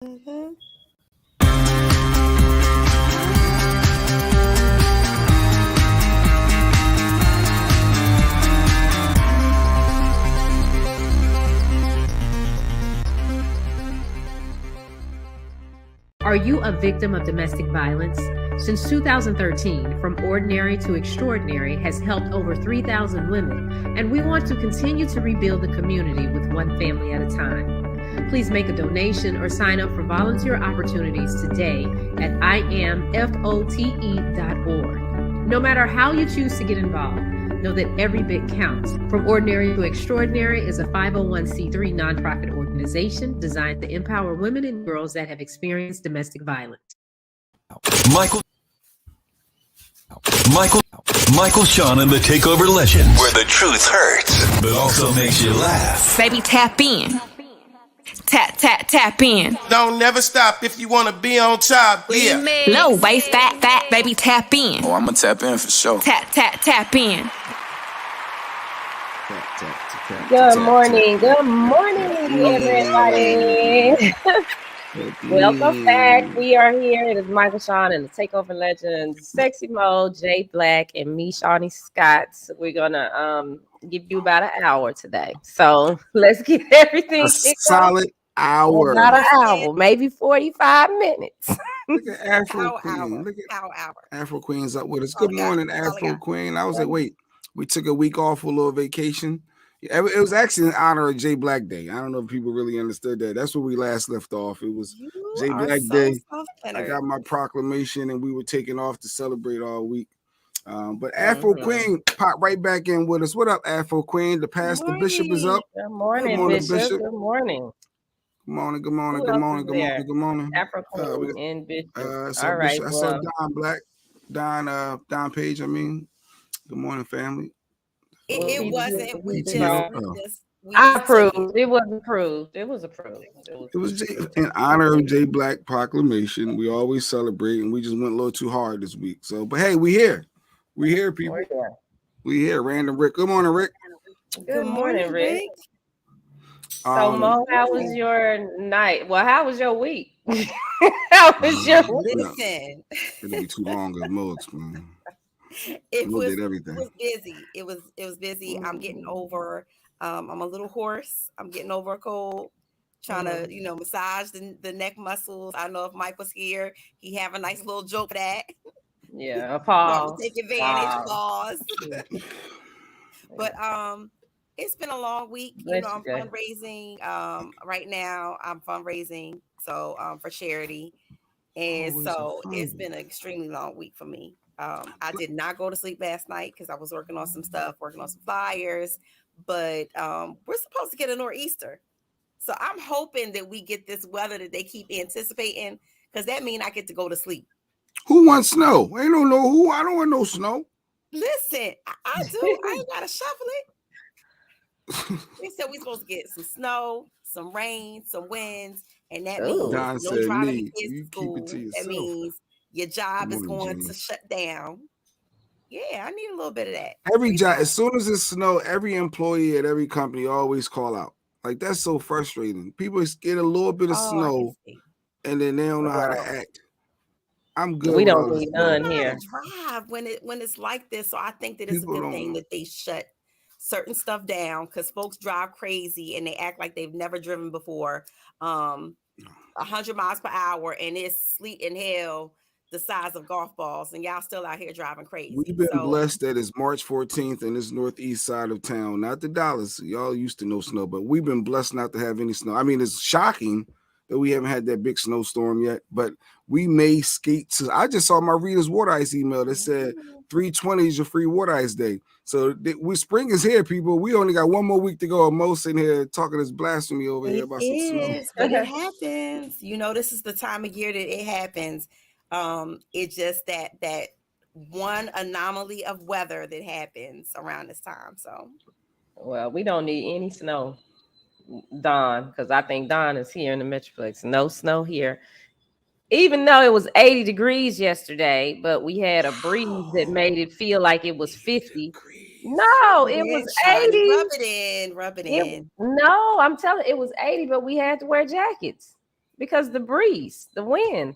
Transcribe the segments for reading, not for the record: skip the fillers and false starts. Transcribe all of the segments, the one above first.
Mm-hmm. Are you a victim of domestic violence? Since 2013, From Ordinary to Extraordinary has helped over 3,000 women, and we want to continue to rebuild the community with one family at a time. Please make a donation or sign up for volunteer opportunities today at imfote.org. No matter how you choose to get involved, know that every bit counts. From Ordinary to Extraordinary is a 501c3 nonprofit organization designed to empower women and girls that have experienced domestic violence. Michael, Shawn, and the Takeover Legends, where the truth hurts, but also makes you laugh. Baby, tap in. Tap in. Don't never stop if you want to be on top. Yeah. Low bass, fat, baby, tap in. Oh, I'm gonna tap in for sure. Tap in. Good morning, everybody. Welcome back. We are here. It is Michael, Shawn, and the Takeover Legends, Sexy Mo, Jay Black, and me, Shawnee Scott. We're gonna give you about an hour today. So let's get everything. A solid hour. About an hour, maybe 45 minutes. Look at Afro Queen. Look at Afro Queen's up with us. Good morning, Afro Queen. I was like, wait, we took a week off for a little vacation. Yeah, it was actually in honor of Jay Black Day. I don't know if people really understood that. That's where we last left off. It was Jay Black Day. I got my proclamation, and we were taking off to celebrate all week. But Afro Queen popped right back in with us. What up, Afro Queen? The pastor Bishop is up. Good morning, Bishop. Good morning. Good morning. Afro Queen and Bishop. All right. I saw Don Black, Don Page. I mean, good morning, family. It wasn't. We just. I approved. It was approved. It was in honor of Jay Black proclamation. We always celebrate, and we just went a little too hard this week. So, but hey, we here. We here, people. We here. Random Rick. Good morning, Rick. Good morning, Rick. So, Mo, how was your night? Well, how was your week? How was your week? Listen. It'll be too long to Mo explain. It was busy. It was busy. I'm getting over. I'm a little hoarse. I'm getting over a cold. Trying to, massage the neck muscles. I know if Mike was here, he have a nice little joke for that. Yeah, Paul. Take advantage, pause. But it's been a long week. I'm fundraising. Right now, I'm fundraising for charity, and it's been an extremely long week for me. I did not go to sleep last night because I was working on some flyers, but we're supposed to get a nor'easter. So I'm hoping that we get this weather that they keep anticipating, because that means I get to go to sleep. Who wants snow? I don't know who. I don't want no snow. Listen, I do. I ain't got to shovel it. They said we're supposed to get some snow, some rain, some winds, and that means Don no driving the kids to school. That means your job is going to shut down. Yeah, I need a little bit of that. Every job, as soon as it snows, every employee at every company always call out. Like, that's so frustrating. People get a little bit of snow, and then they don't know how to act. I'm good. We don't need none here. Drive when it's like this, so I think that it's a good thing that they shut certain stuff down, because folks drive crazy and they act like they've never driven before. 100 miles per hour, and it's sleet and hail the size of golf balls, and y'all still out here driving crazy. We've been blessed that it's March 14th and it's northeast side of town, not the Dallas. Y'all used to know snow, but we've been blessed not to have any snow. I mean, it's shocking that we haven't had that big snowstorm yet, but we may skate to. I just saw my Rita's water ice email that said 3/20 is your free water ice day. So spring is here, people. We only got one more week to go. Mo sitting here talking this blasphemy over here about some snow. But it happens. This is the time of year that it happens. It's just that one anomaly of weather that happens around this time. So, well, we don't need any snow, Don, because I think Don is here in the Metroplex. No snow here. Even though it was 80 degrees yesterday, but we had a breeze that made it feel like it was 50. No, it was 80. Rub it in. No, I'm telling you, it was 80, but we had to wear jackets. because the breeze, the wind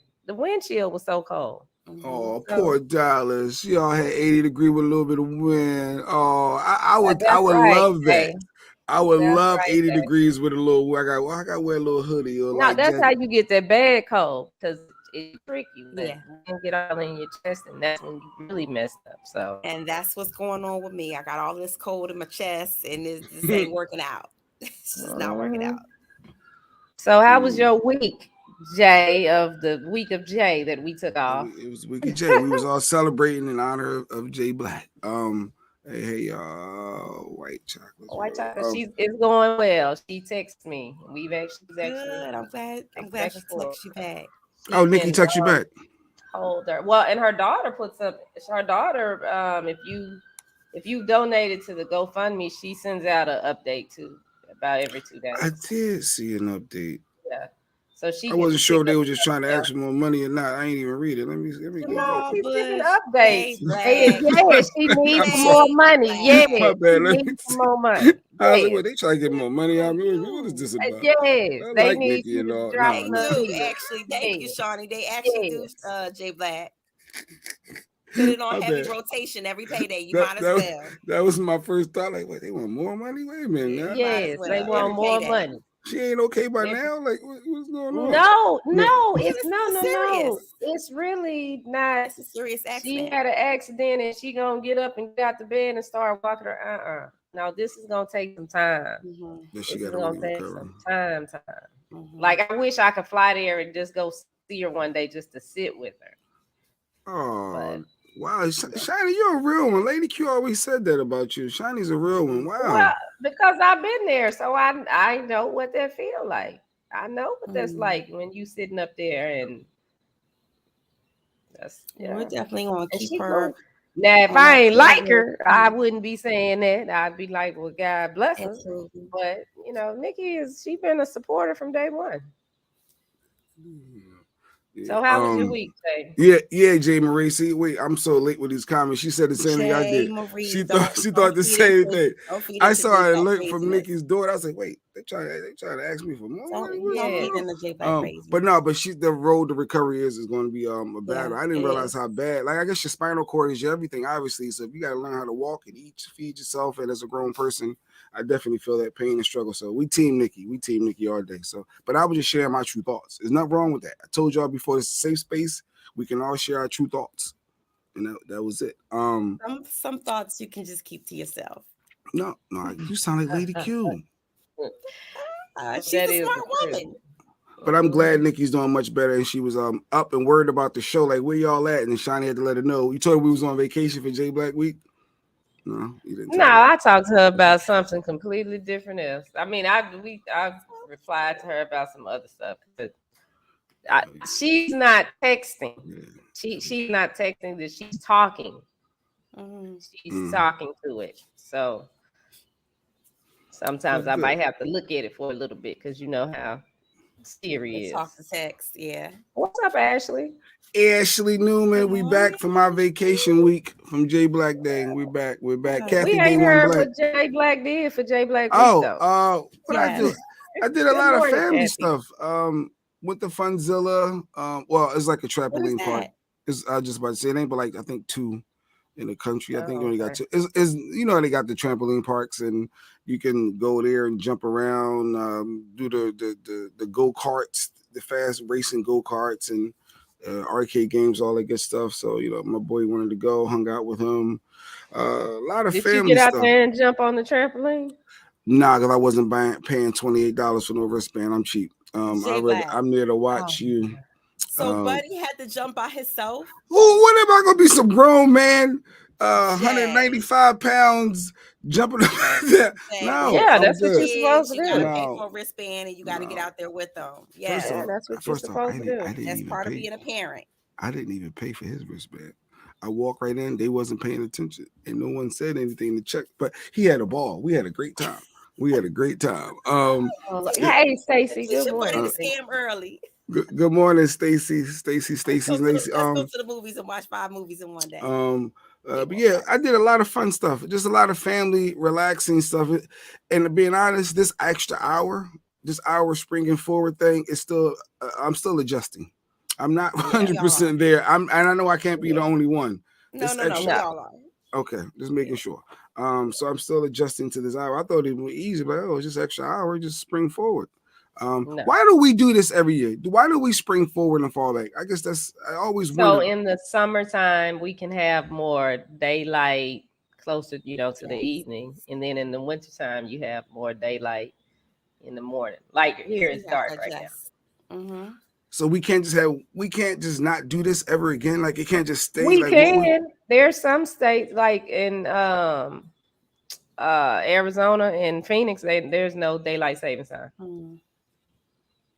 chill was so cold. Oh, poor Dallas. Y'all had 80 degree with a little bit of wind. Oh, I would right, love that. Jay. I would love right, 80 Jay. degrees with a little. I got to wear a little hoodie or No, like that's jacket. how you get that bad cold because it trick you. Yeah, and get all in your chest, and that's when you really messed up. So, and that's what's going on with me. I got all this cold in my chest, and this ain't working out. It's just not working out. So, how was your week, Jay? Of the week of Jay that we took off? It was week of Jay. We was all celebrating in honor of Jay Black. Hey y'all, white chocolate. White chocolate. It's going well. She texts me. She's Good. I'm glad she texted you back. Oh, Nikki texted you back. Told her. Well, and her daughter puts up. Her daughter, if you donated to the GoFundMe, she sends out an update too about every 2 days. I did see an update. Yeah. So I wasn't sure if they were just trying to ask for more money or not. I ain't even read it. Let me no, she's giving updates. Yeah, she needs more money. Yeah, my bad. She needs some more money. I was like, well, they trying to get more money out of me. What is this about? Yes, I they like need Nikki you and to all. drop actually. Thank you, Shawnee. They actually do Jay Black. Put it on heavy rotation every payday. You might as well. That was my first thought. Like, wait, they want more money? Wait a minute. Now. Yes, they want more money. She ain't okay by now. Like, what's going on? No, it's It's really not. It's a serious accident. She had an accident, and she gonna get up and get out the bed and start walking her. No, this is gonna take some time. This is gonna take some time. Like, I wish I could fly there and just go see her one day just to sit with her. Oh, wow. Shiny, you're a real one. Lady Q always said that about you. Shiny's a real one. Wow. Well, because I've been there, so I know what that feel like. I know what that's like when you sitting up there, and we're definitely gonna keep her. Cool. Now, if I ain't like her, I wouldn't be saying that. I'd be like, well, God bless her. But Nikki she been a supporter from day one. Yeah. So how was your week, Jay? Yeah, Jay Marie. See, wait, I'm so late with these comments. She said the same thing I did. Marie, she thought the same thing. I saw an alert from Nikki's daughter. I was like, wait, they trying to ask me for more. But the road to recovery is going to be a battle. I didn't realize how bad. Like, I guess your spinal cord is your everything, obviously. So if you got to learn how to walk and eat, feed yourself, and as a grown person, I definitely feel that pain and struggle. So we team Nikki all day. So, but I was just sharing my true thoughts. There's nothing wrong with that. I told y'all before, it's a safe space. We can all share our true thoughts, and that was it. Some thoughts you can just keep to yourself. No, you sound like Lady Q. She's a smart woman. But I'm glad Nikki's doing much better, and she was up and worried about the show. Like, where y'all at? And then Shani had to let her know. You told her we was on vacation for Jay Black Week. No, you didn't. No, I talked to her about something completely different else. I mean, I replied to her about some other stuff, but she's not texting. She's not texting. That she's talking. She's talking to it. So sometimes I might have to look at it for a little bit because you know how Siri is. Talk to text, yeah. What's up, Ashley? Ashley Newman, we back from our vacation week from Jay Black Day. We're back. Kathy we ain't heard what Jay Black did for Jay Black Week, though. What I do? I did a lot of family stuff. Went to Funzilla. Well, it's like a trampoline park. I was just about to say it ain't, but like I think 2 in the country. I think you only got 2. Is they got the trampoline parks and you can go there and jump around, do the go-karts, the fast racing go-karts and arcade games, all that good stuff. So, my boy wanted to go, hung out with him. A lot of family stuff. Did you get out there and jump on the trampoline? Nah, because I wasn't paying $28 for no wristband. I'm cheap. I'm there to watch you. So Buddy had to jump by himself? What am I going to be, some grown man, 195 pounds, jumping up there? No. Yeah, that's what you're supposed to do. You got to pay for a wristband and you got to get out there with them. Yeah, that's what you're supposed to do. That's part of being a parent. I didn't even pay for his wristband. I walked right in. They wasn't paying attention. And no one said anything to check. But he had a ball. We had a great time. Hey, Stacy. Good morning. Scam early. Good morning, Stacy. Stacy. Let's go to the movies and watch 5 movies in one day. But yeah, I did a lot of fun stuff. Just a lot of family, relaxing stuff. And to be honest, this extra hour this hour springing forward thing is still. I'm still adjusting. I'm not 100% there. And I know I can't be the only one. No, we all are. Okay, just making sure. So I'm still adjusting to this hour. I thought it was easy, but it's just extra hour, just spring forward. Why do we do this every year? Why do we spring forward and fall back? I guess I always wonder. In the summertime, we can have more daylight closer, to the evening, and then in the wintertime, you have more daylight in the morning. Like here, it's dark right now. Mm-hmm. So we can't just not do this ever again. Like it can't just stay. We can. There's some states like in Arizona and Phoenix. There's no daylight savings time.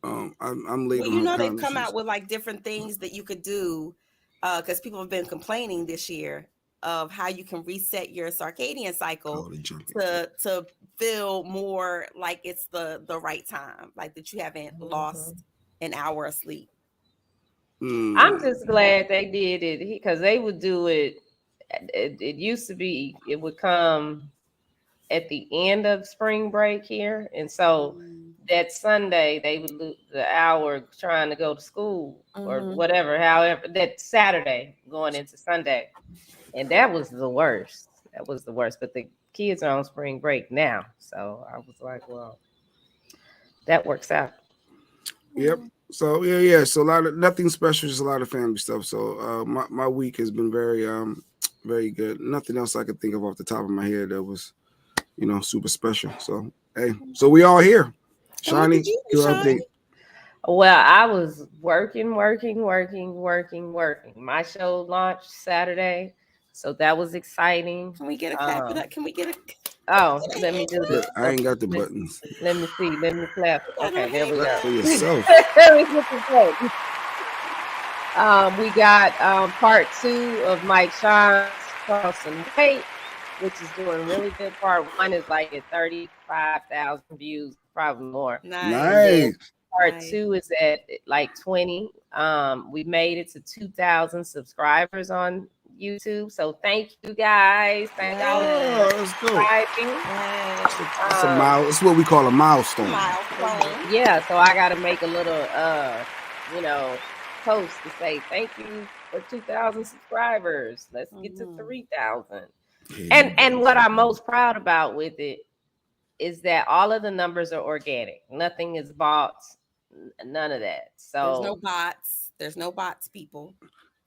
I'm late. Well, they've come out with like different things that you could do because people have been complaining this year of how you can reset your circadian cycle to feel more like it's the right time, like that you haven't lost an hour of sleep. I'm just glad they did it because they would do it. It used to be it would come at the end of spring break here, and so that Sunday they would lose the hour trying to go to school or whatever. However, that Saturday going into Sunday, and that was the worst. But the kids are on spring break now, so I was like, well, that works out. Yep. So yeah. So nothing special, just a lot of family stuff. So my week has been very very good. Nothing else I could think of off the top of my head that was, super special. So hey, so we all here. Shawnee, your update. Well, I was working. My show launched Saturday, so that was exciting. Can we get a clap for that? Can we get a? Oh, let me do this. I ain't got the buttons. Let me see. Let me clap. Okay, there we go. For yourself. We got part 2 of Mike Shawn's Crossing Weight, which is doing really good. Part 1 is like at 35,000 views, probably more. Nice. Part 2 is at like 20. We made it to 2,000 subscribers on YouTube. So thank you guys. Thank y'all. Let's go. That's it's what we call a milestone. Yeah, so I gotta make a little post to say thank you for 2,000 subscribers. Let's get to 3,000. And what I'm most proud about with it is that all of the numbers are organic. Nothing is bought, none of that. So there's no bots, people.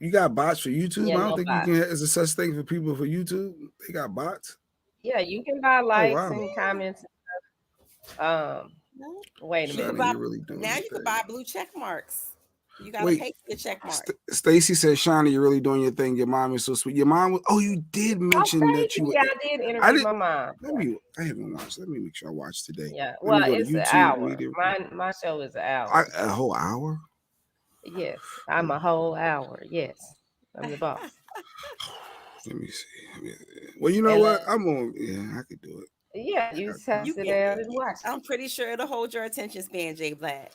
You got bots for YouTube? I don't think you can. Is there such thing for people for YouTube? They got bots? Yeah, you can buy likes and comments and stuff. Wait a minute. Now you can buy blue check marks. You gotta pay for the check mark. Stacy said, Shawnee, you're really doing your thing. Your mom is so sweet. Your mom was, you did mention that you. Yeah, I did interview my mom. I haven't watched. Let me make sure I watch today. Yeah, well, it's an hour. My show is an hour. A whole hour? Yes, I'm a whole hour. Yes, I'm the boss. Let me see. Well, you know what? I'm on. Yeah, I could do it. Yeah, you just have to sit down and watch. I'm pretty sure it'll hold your attention span, Jay Black.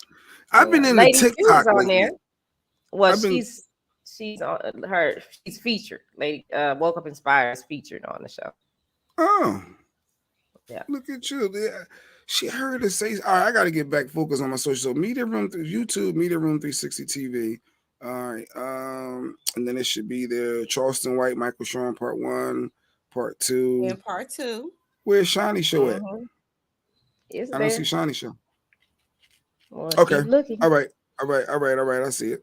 I've been in the TikTok on there. Well, she's on her. She's featured. Lady Woke Up Inspired is featured on the show. Oh, yeah. Look at you. Yeah. She heard her say, all right, I got to get back focused on my social. So Media Room through YouTube, Media Room 360 TV. All right. And then it should be there. Charleston White, Michael Shawn, part 1, part 2. And part 2. Where's Shawnee show at? I don't see Shawnee show. Well, okay. All right. I see it.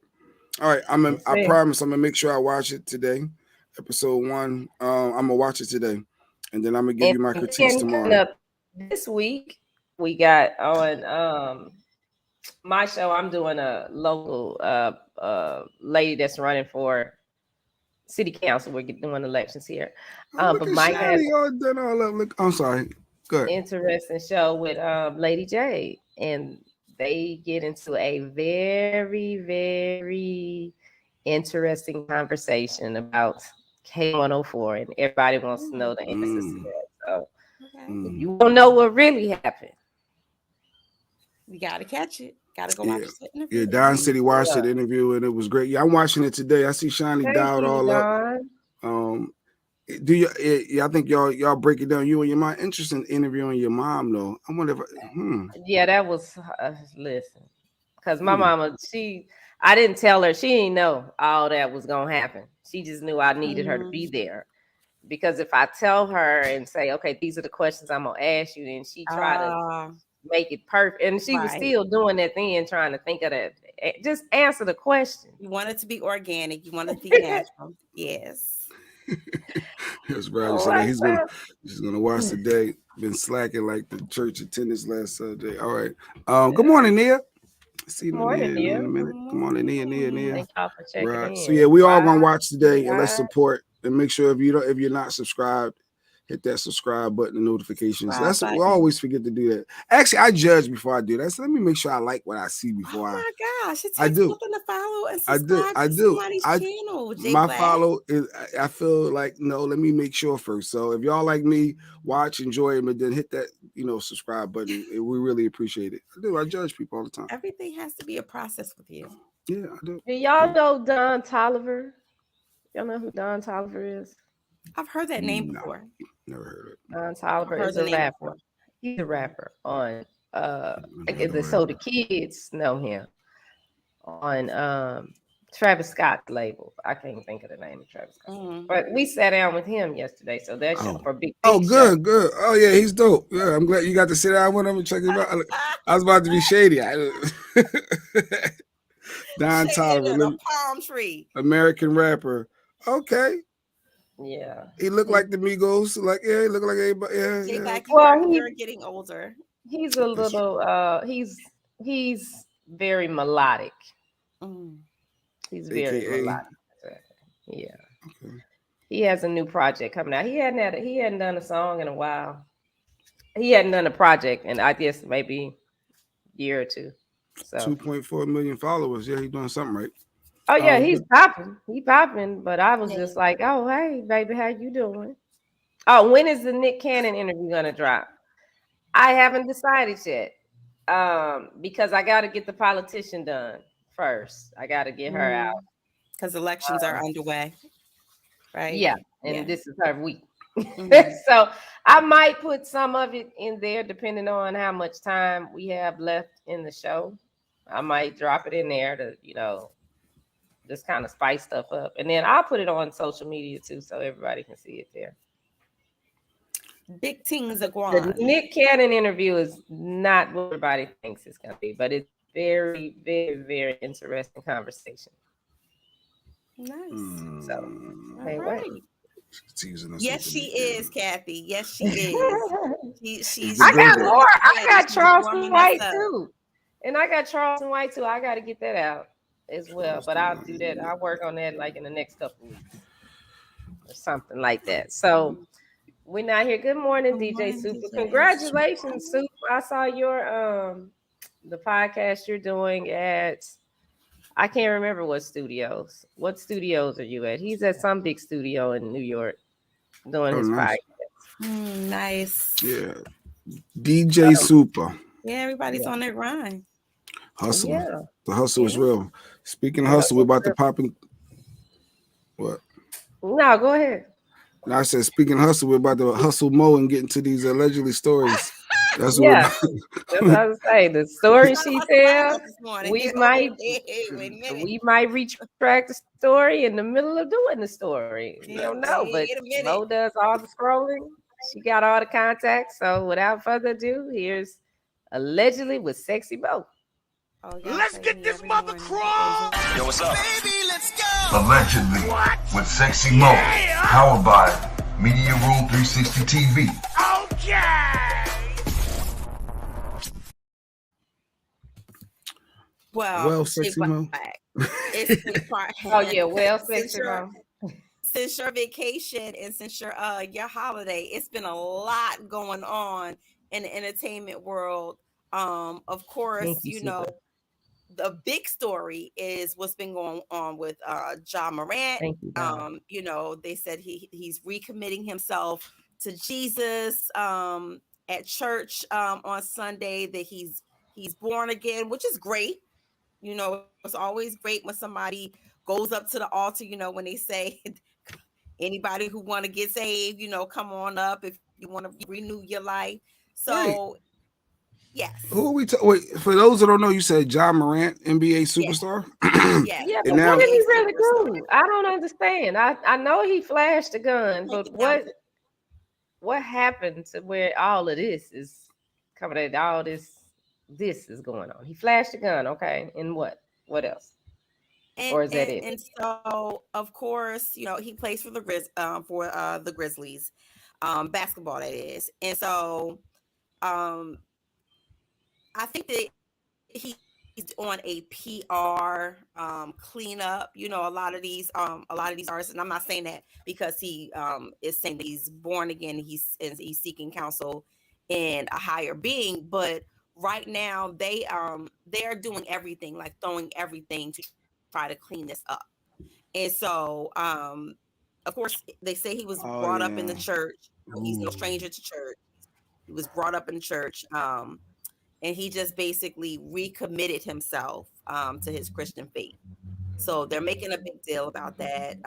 All right. I promise I'm gonna make sure I watch it today. Episode 1. I'm gonna watch it today. And then I'm gonna give you my critiques tomorrow. This week we got on my show. I'm doing a local lady that's running for city council. We're doing elections here. But Mike has done all that. I'm sorry. Good. Interesting show with Lady J, and they get into a very, very interesting conversation about K104, and everybody wants to know the answers to that. So if you don't know what really happened, you gotta catch it. Gotta go watch the interview. Yeah, Don City watched the interview and it was great. Yeah, I'm watching it today. I see Shawnee dialed all up. Do you? I think y'all break it down. You and your mom. Interesting interviewing your mom though. I wonder if. Yeah, that was listen, because my mama, I didn't tell her. She didn't know all that was gonna happen. She just knew I needed her to be there. Because if I tell her and say, okay, these are the questions I'm gonna ask you, then she try to make it perfect, and she was still doing that then, trying to think of that. Just answer the question. You want it to be organic. You want it to be natural. Yes. That's right. So he's gonna watch today. Been slacking like the church attendance last Sunday. All right. Good morning, Nia. See you Nia in a minute. Good morning, Nia. Thank y'all for checking in. So yeah, we all gonna watch today, and let's support and make sure if you're not subscribed, hit that subscribe button and notifications. We always forget to do that. Actually, I judge before I do that. So let me make sure I like what I see before Oh my gosh, it takes I do. something to follow and subscribe to somebody's channel. My follow is I feel like no, let me make sure first. So if y'all like me, watch, enjoy it, but then hit that subscribe button. We really appreciate it. I judge people all the time. Everything has to be a process with you. Yeah, I do. Do y'all know Don Toliver? Y'all know who Don Toliver is? I've heard that name before. Never heard of it. Don Toliver is a rapper. He's a rapper on so the kids know him on Travis Scott's label. I can't think of the name of Travis Scott. But we sat down with him yesterday, so that's for big. Good. Oh yeah, he's dope. Yeah, I'm glad you got to sit down with him and check him out. I was about to be shady. Don Toliver, palm tree, American rapper. Okay. Yeah. He looked like the Migos. He looked like everybody. Yeah. Well, you're getting older. He's a little. He's very melodic. He's very melodic. Yeah. Okay. He has a new project coming out. He hadn't done a song in a while. He hadn't done a project in I guess maybe a year or two. So 2.4 million followers. Yeah, he's doing something right. Oh yeah, he's popping. He popping. But I was just like, oh hey baby, how you doing? Oh, when is the Nick Cannon interview gonna drop? I haven't decided yet. Because I got to get the politician done first. I got to get her out because elections are underway, right? Yeah, and this is her week. So I might put some of it in there, depending on how much time we have left in the show. I might drop it in there to just kind of spice stuff up, and then I'll put it on social media too, so everybody can see it there. Big things are going. The Nick Cannon interview is not what everybody thinks it's going to be, but it's very, very, very interesting conversation. Nice. So, hey, right. Yes, she is, Kathy. Yes, she is. She's. I got more. I got Charleston White too, and I got Charleston White too. I got to get that out as well, but I'll do that. I'll work on that like in the next couple of weeks or something like that. So. We're not here. Good morning, DJ Super. Congratulations, Super. I saw your the podcast you're doing at I can't remember what studios. What studios are you at? He's at some big studio in New York doing his podcast. Nice. Yeah. DJ Super. Yeah, everybody's on their grind. Hustle. Yeah. The hustle is real. Speaking of hustle, we're about to pop in. What? No, go ahead. And I said, speaking of hustle, we're about to hustle more and get into these allegedly stories. That's what that's what I was saying. The story she tells, we might retract the story in the middle of doing the story. You don't know, but Mo does all the scrolling. She got all the contacts. So without further ado, here's Allegedly with Sexy Mo. Let's get this mother crawl. Yo, what's up? Baby, let's go. Allegedly with Sexy Mo. Powered by Media Room 360 TV. Okay. Well, Sexy Mo. Sexy Mo. Since your vacation and since your holiday, it's been a lot going on in the entertainment world. Of course, the big story is what's been going on with John Morant. They said he's recommitting himself to Jesus at church on Sunday, that he's born again, which is great. It's always great when somebody goes up to the altar, when they say Anybody who want to get saved, come on up if you want to renew your life. Wait, So, who yes. are we? Wait, for those that don't know, you said John Morant, NBA Yes. superstar. Yes. Yeah, And but what now did NBA he really superstar. do? I don't understand. I know he flashed a gun, Take but it down. what happened to where all of this is coming at all this is going on? He flashed a gun, okay. And what? What else? And, Or is that and it? and so of course, he plays for the Grizzlies, basketball that is. And so um I think that he's on a PR cleanup. A lot of these artists, and I'm not saying that because he is saying that he's born again, he's seeking counsel in a higher being, but right now they're doing everything, like throwing everything to try to clean this up. And so of course they say he was oh brought up in the yeah, church. He's no ooh, stranger to church. He was brought up in church. And he just basically recommitted himself to his Christian faith. So they're making a big deal about that.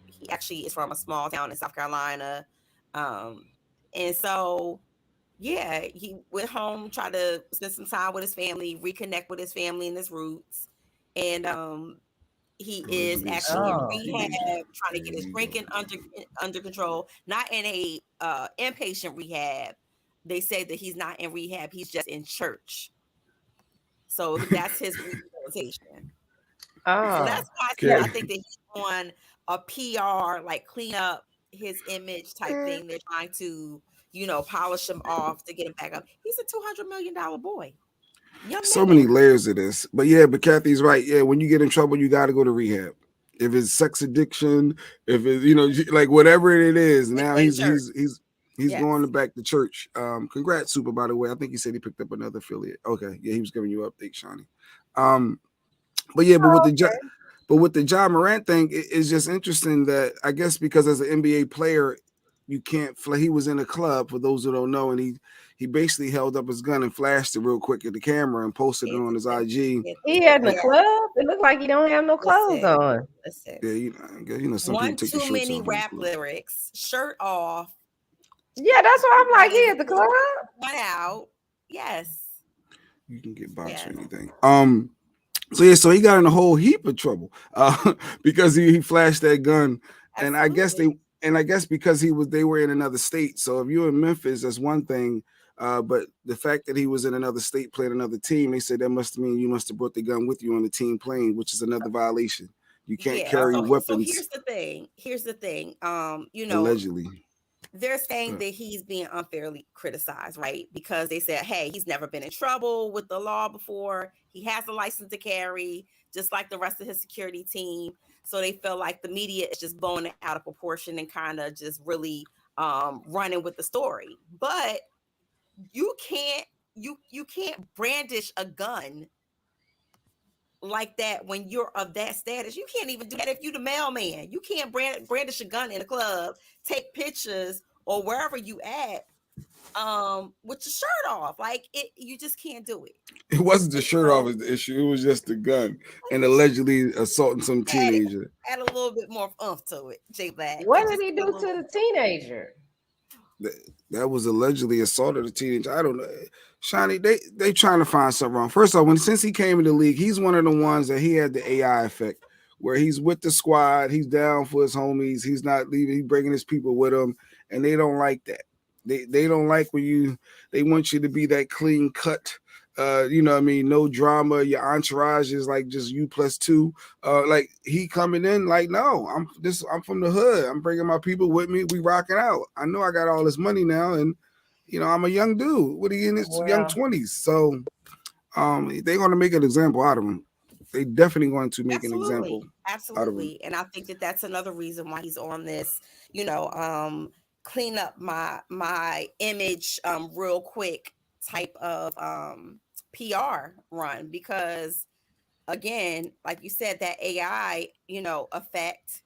He actually is from a small town in South Carolina, um, and so yeah, he went home, tried to spend some time with his family, reconnect with his family and his roots, and he is allegedly actually in assaulted a Oh, rehab, teenager. trying to There get his you go. drinking under control. Not in a inpatient rehab. They say that he's not in rehab. He's just in church. So that's his rehabilitation. So oh, that's why Okay. I think that he's on a PR, like clean up his image type thing. They're trying to, polish him off to get him back up. He's a $200 million boy, young So many man. layers of this, but yeah, but Kathy's right. Yeah, when you get in trouble, you got to go to rehab. If it's sex addiction, if it's like whatever it is, They now say he's church. he's he's he's Yes. going back to church. Congrats, Super. By the way, I think he said he picked up another affiliate. Okay, yeah, he was giving you an update, Shawnee. Um, but yeah, oh, okay. but with the John Morant thing, it's just interesting that I guess because as an NBA player, you can't fly. He was in a club for those who don't know, and he basically held up his gun and flashed it real quick at the camera and posted it on his IG. He had in the Yeah. club. It looked like he don't have no clothes Listen, on. listen. Yeah, some people One take the too shirts many off in the rap club. lyrics, shirt off, Yeah, that's why I'm like, he everybody's at the club. one out. Yes. You can get boxed or Yes. anything. So yeah, so he got in a whole heap of trouble because he flashed that gun, and Absolutely. I guess because they were in another state. So if you're in Memphis, that's one thing. But the fact that he was in another state playing another team, they said that must mean you must have brought the gun with you on the team plane, which is another violation. You can't Yeah. carry So weapons here's the thing. Here's the thing. allegedly. They're saying Uh, that he's being unfairly criticized, right? Because they said, hey, he's never been in trouble with the law before. He has a license to carry, just like the rest of his security team. So they feel like the media is just blowing it out of proportion and kind of just really running with the story. But you can't you can't brandish a gun like that when you're of that status. You can't even do that if you're the mailman. You can't brandish a gun in a club, take pictures or wherever you at with your shirt off. Like you just can't do it. it wasn't the And shirt off so as the issue; it was just the gun and allegedly assaulting some add teenager. add a little bit more oomph to it, J Black. What It did just he a do to little the teenager? That was allegedly assaulted a teenager. I don't know. Shawnee, they trying to find something wrong. First off, since he came in the league, he's one of the ones that he had the AI effect, where he's with the squad, he's down for his homies, he's not leaving, he's bringing his people with him, and they don't like that. They don't like when they want you to be that clean cut. What I mean, no drama. Your entourage is like just you plus two. Like he coming in, like no, I'm from the hood. I'm bringing my people with me. We rocking out. I know I got all this money now, and I'm a young dude. What are you in his young Well, 20s? So they're going to make an example out of him. They definitely going to make an example out of him. Absolutely. And I think that that's another reason why he's on this, you know, clean up my image real quick type of PR run, because again, like you said, that AI, effect,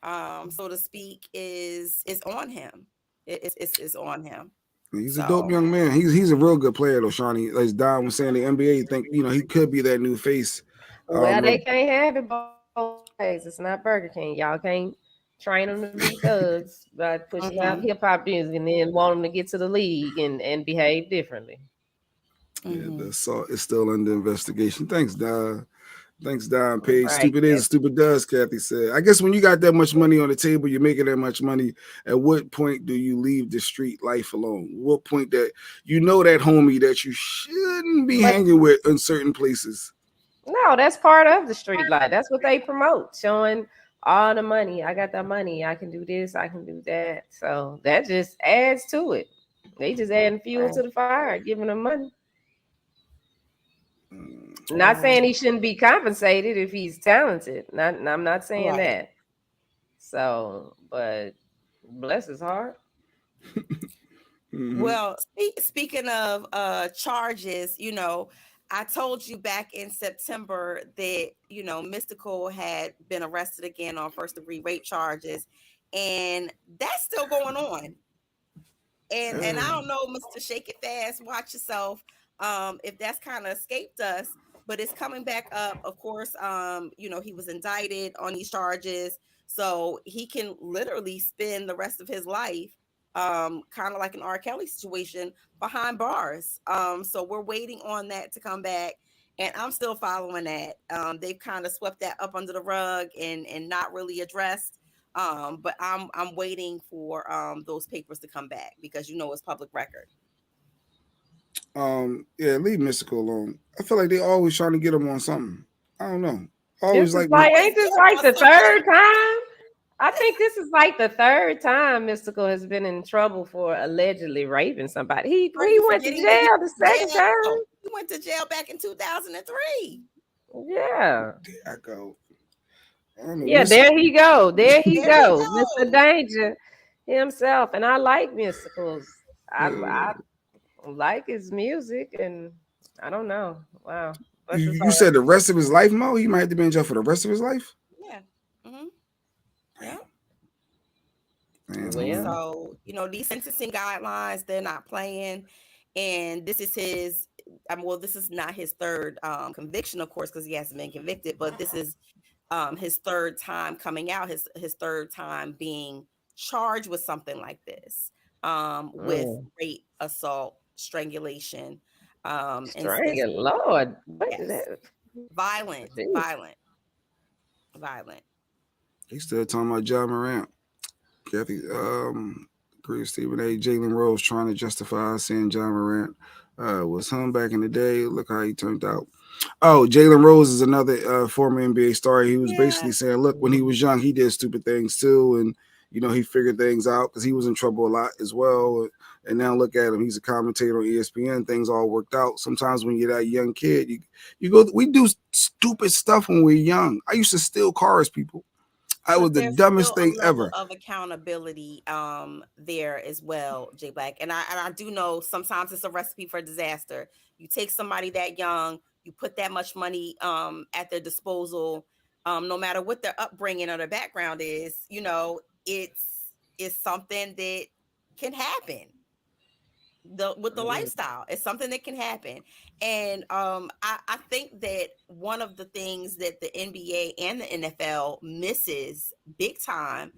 so to speak, is on him. It's on him. He's a dope So young man. He's a real good player though, Shawnee. As Don was saying, the NBA think he could be that new face. well, they can't have it both ways. It's not Burger King. Y'all can't train them to be thugs by pushing out hip hop music, and then want them to get to the league and behave differently. Yeah, the assault is still under investigation. Thanks, Don. Thanks, Don Page. Right. Stupid is, stupid does, Kathy said. I guess when you got that much money on the table, you're making that much money. At what point do you leave the street life alone? What point that you know that homie that you shouldn't be hanging with in certain places? No, that's part of the street life. That's what they promote, showing all the money. I got that money. I can do this. I can do that. So that just adds to it. They just adding fuel to the fire, giving them money. Not saying he shouldn't be compensated if he's talented. I'm not saying that. So, but bless his heart. Well, speaking of charges, I told you back in September that, Mystical had been arrested again on first-degree rape charges, and that's still going on. And I don't know, Mr. Shake It Fast, watch yourself, if that's kind of escaped us, but it's coming back up. Of course, he was indicted on these charges, so he can literally spend the rest of his life kind of like an R. Kelly situation behind bars. So we're waiting on that to come back, and I'm still following that. They've kind of swept that up under the rug and not really addressed. But I'm waiting for those papers to come back because it's public record. Yeah, leave Mystical alone. I feel like they always trying to get him on something. I don't know. Always ain't this like the third time? I think this is like the third time Mystical has been in trouble for allegedly raping somebody. He went to jail the second time. He went to jail back in 2003. Yeah. There I go. Yeah, there he go. There he goes. Mr. Danger himself. And I like Mysticals. I like his music, and I don't know. Wow. You said the rest of his life, Mo? He might have to be in jail for the rest of his life? Yeah. Mm-hmm. Yeah. Well, so, these sentencing guidelines, they're not playing. And this is his, this is not his third conviction, of course, because he hasn't been convicted, but this is his third time coming out, his third time being charged with something like this, with rape, assault, strangulation, Lord, what is that? Violent. They still talking about John Morant. Kathy, Stephen A. Jalen Rose trying to justify saying John Morant was hung back in the day. Look how he turned out. Oh, Jalen Rose is another former NBA star. He was basically saying, look, when he was young, he did stupid things too. And, he figured things out because he was in trouble a lot as well. And now look at him. He's a commentator on ESPN. Things all worked out. Sometimes when you're that young kid, we do stupid stuff when we're young. I used to steal cars, people. I was the dumbest thing ever. Of accountability there as well, J Black. And I do know sometimes it's a recipe for disaster. You take somebody that young, you put that much money at their disposal, no matter what their upbringing or their background is, it's something that can happen. With the lifestyle, it's something that can happen. And I think that one of the things that the NBA and the NFL misses big time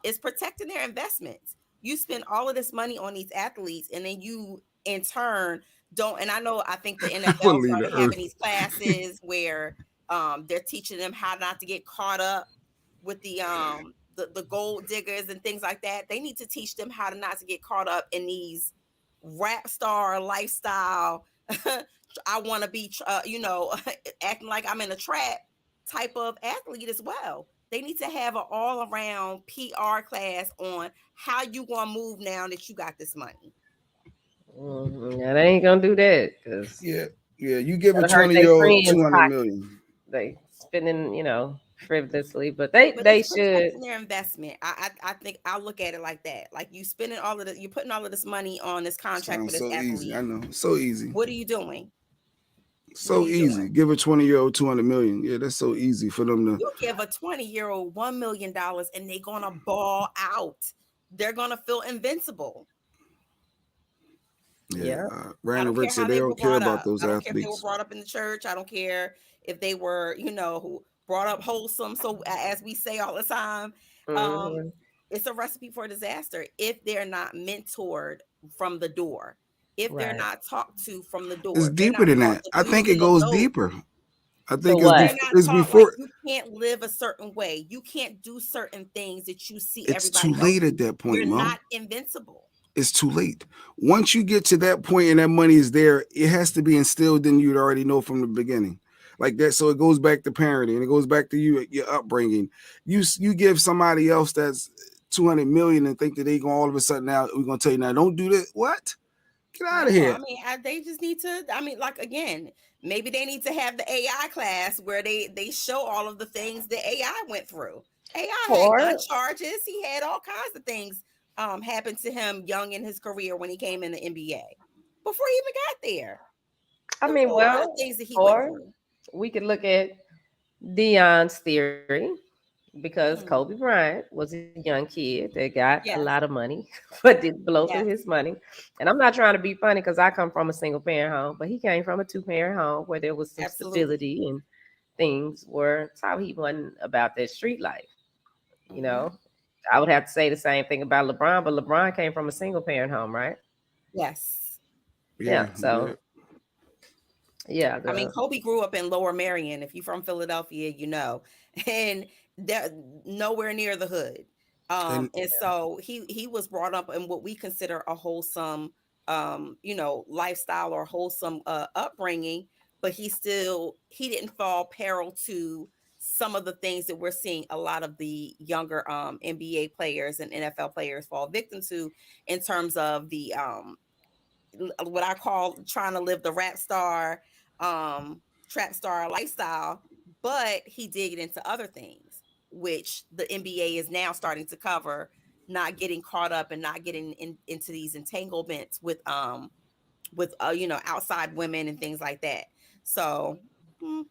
is protecting their investments. You spend all of this money on these athletes, and then you in turn don't. And I think the NFL started having these classes where they're teaching them how not to get caught up with the gold diggers and things like that. They need to teach them how not to get caught up in these rap star lifestyle. I want to be, acting like I'm in a trap type of athlete as well. They need to have an all around PR class on how you gonna move now that you got this money. Yeah, they ain't gonna do that because you give a 20-year-old $200 million. They spending, frivolously, but they should their investment. I think I'll look at it like that. Like you spending you're putting all of this money on this contract with this athlete. Easy. I know, so easy. What are you doing? So easy. Give a 20-year-old $200 million. Yeah, that's so easy for them to. You give a 20-year-old $1 million and they're gonna ball out. They're gonna feel invincible. Yeah. Randall Rick said they don't care about those athletes. I don't care if they were brought up in the church. I don't care if they were, brought up wholesome. So as we say all the time, Mm-hmm. it's a recipe for disaster if they're not mentored from the door, if they're Right. not talked to from the door, It's if they're deeper not than taught that. the I think do's it and the goes don'ts, deeper. I To think if what? they're not it's taught like before. you can't live a certain way, you can't do certain things that you see It's too everybody else late do, at that point, you're Mo. not invincible. It's too late. Once you get to that point and that money is there, it has to be instilled in you to already know from the beginning. Like that. So it goes back to parenting. It goes back to you, your upbringing. You give somebody else that's 200 million and think that they going all of a sudden now we're gonna tell you now don't do this. What? Get out No, of I here. mean, they just need to. I mean, like again, maybe they need to have the AI class where they show all of the things that AI went through. AI had gun Or charges. He had all kinds of things happen to him young in his career when he came in the NBA. Before he even got there, I there was mean, a lot of well, things that he went or through. we could look at Dion's theory because Kobe Hmm. Bryant was a young kid that got a lot of Yes, money, but didn't blow through yes. his money. And I'm not trying to be funny because I come from a single parent home, but he came from a 2 parent home where there was some Absolutely. stability and things were how he wasn't about that street life. You Hmm. know, I would have to say the same thing about LeBron, but LeBron came from a single parent home, right? Yes. Yeah, Yeah. yeah. So yeah, I mean, the Kobe grew up in Lower Marion. If you're from Philadelphia, you know, and they're nowhere near the hood. And And so he was brought up in what we consider a wholesome, lifestyle or wholesome upbringing. But he didn't fall peril to some of the things that we're seeing a lot of the younger NBA players and NFL players fall victim to in terms of the what I call trying to live the um trap star lifestyle, but he did get into other things, which the NBA is now starting to cover, not getting caught up and not getting into these entanglements with outside women and things like that. So I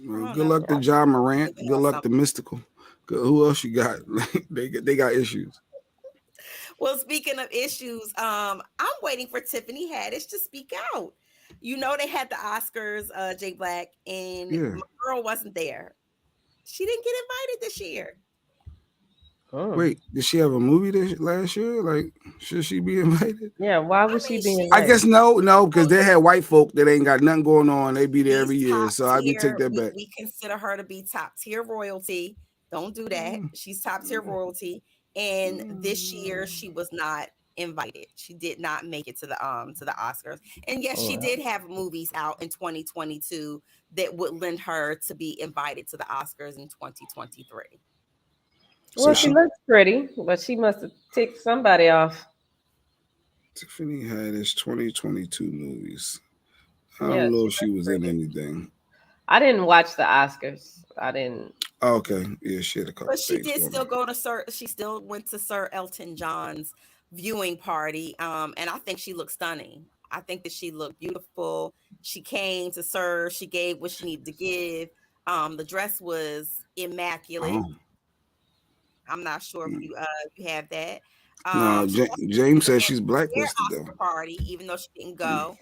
well, don't good know. luck to John Morant. Maybe Good have luck to something. Mystical. Who else you got? They got issues. Well, speaking of issues, I'm waiting for Tiffany Haddish to speak out. You know, they had the Oscars, Jay Black, and Yeah. my girl wasn't there. She didn't get invited this year. mm. Wait, did she have a movie this last year? Like, should she be invited? Yeah. Why I would she mean, be I invited? guess no, because so they had white folk that ain't got nothing going on. They be there she's every year, top so I be take tier. that We back. we consider her to be top tier royalty. Don't do that. She's top tier royalty. And this year she was not invited. She did not make it to the Oscars. And yes, she Well, did have movies out in 2022 that would lend her to be invited to the Oscars in 2023. So she So she looks pretty, but she must have ticked somebody off. Tiffany had his 2022 movies. I Yeah, don't know she if she looks was in pretty. anything. I didn't watch the Oscars. I didn't. Oh, okay, yeah, she had a but couple she things did going still on. go to Sir. She still went to Sir Elton John's viewing party. And I think she looked stunning. I think that she looked beautiful. She came to Sir. She gave what she needed to give. The dress was immaculate. Oh, I'm not sure if you have that. no, She also James says went she's to their blacklisted though. Oscar party, even though she didn't go.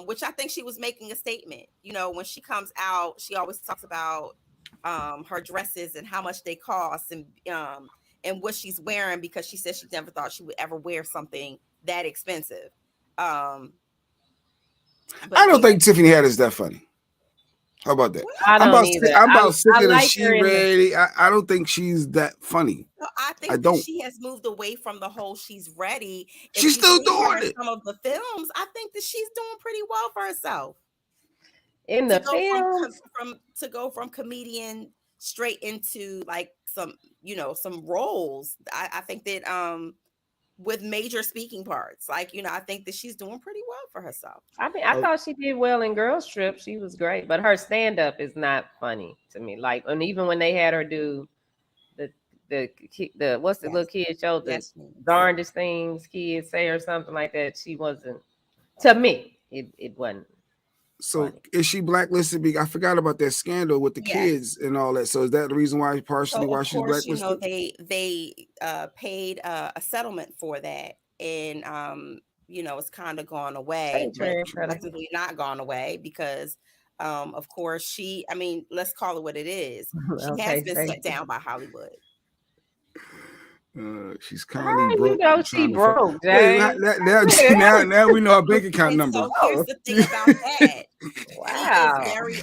Which I think she was making a statement. You know, when she comes out, she always talks about her dresses and how much they cost and what she's wearing because she says she never thought she would ever wear something that expensive. Um, I but don't yeah, think Tiffany had is that funny. How about that? well, I don't either. I'm about sick I of the like she her in the. ready. I don't think she's that funny. no, I I think that don't. she has moved away from the whole she's ready. If She's you still see her doing in it. some of the films, I think that she's doing pretty well for herself. In To the go from films, comedian straight into like some roles. I think that with major speaking parts, like I think that she's doing pretty well for herself. I mean, I Uh, thought she did well in Girls Trip. She was great, but her stand up is not funny to me. Like, and even when they had her do the the what's the little Yes, kid show, the yes, miss. darndest things kids say or something like that, she wasn't. To me, it wasn't so funny. is she blacklisted? I forgot about that scandal with the Yes. kids and all that. So is that the reason why, So partially, of why she's course, blacklisted? they paid a settlement for that, and it's kind of gone Pay away, but transfer. technically not gone away because Of course, let's call it what it is. She has Okay, been thank shut down by Hollywood. She's How currently you broke. know and she trying to fuck. broke, Wait, James? now we know her bank account And number. so here's the thing about that. She is Wow. very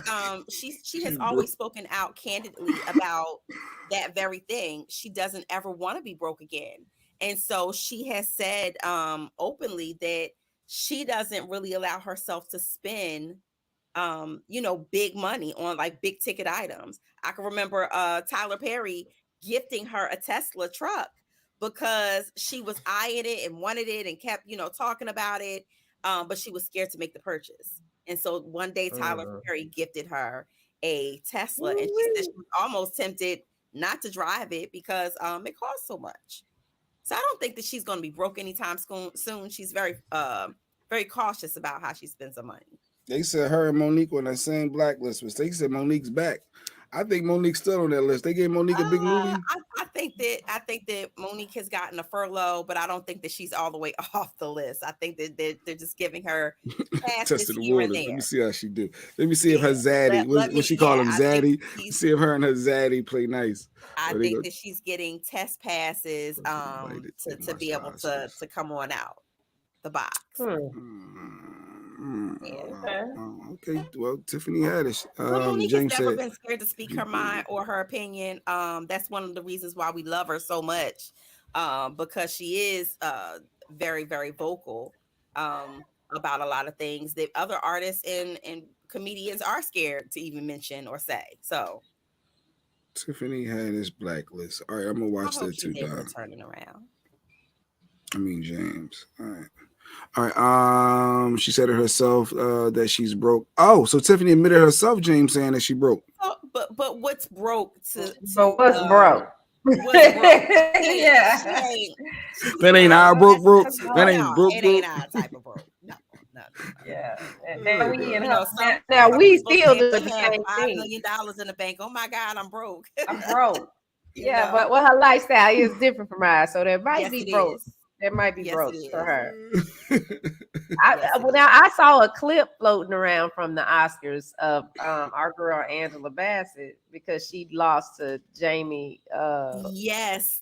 she has She's always spoken out candidly about that very thing. She doesn't ever want to be broke again. And so she has said openly that she doesn't really allow herself to spend big money on like big ticket items. I can remember Tyler Perry gifting her a Tesla truck because she was eyeing it and wanted it and kept, talking about it. But she was scared to make the purchase. And so one day Tyler Perry gifted her a Tesla, and she said she was almost tempted not to drive it because it costs so much. So I don't think that she's going to be broke anytime soon. She's very very cautious about how she spends her money. They said her and Monique on that same blacklist, but they said Monique's back. I think Monique's still on that list. They gave Monique a big movie. I think that Monique has gotten a furlough, but I don't think that she's all the way off the list. I think that they're just giving her passes Testing the here and waters. there. Let me see how she do. Let me see if her zaddy. What she call him, zaddy? See if her and her zaddy play nice. I think that she's getting test passes to be able to come on out the box. Okay. Well, Tiffany Haddish. Monique James has never said, been scared to speak her mind or her opinion. That's one of the reasons why we love her so much, because she is very, very vocal about a lot of things that other artists and comedians are scared to even mention or say. So Tiffany Haddish blacklist. All right, I'm gonna watch that too, Don. Turning around. I mean James. All right. She said it herself that she's broke. Oh, so Tiffany admitted herself, James, saying that she broke. Oh, but what's broke to but what's broke? What's broke? Yeah. That ain't our broke. That ain't broke. It ain't our type of broke. No. Yeah. Now we in some we still do the the same same $5 thing. million in the bank. Oh my God, I'm broke. I'm broke. Yeah, but her lifestyle is different from ours, so there might be broke. There might be broke for her. Now I saw a clip floating around from the Oscars of our girl Angela Bassett because she lost to Jamie.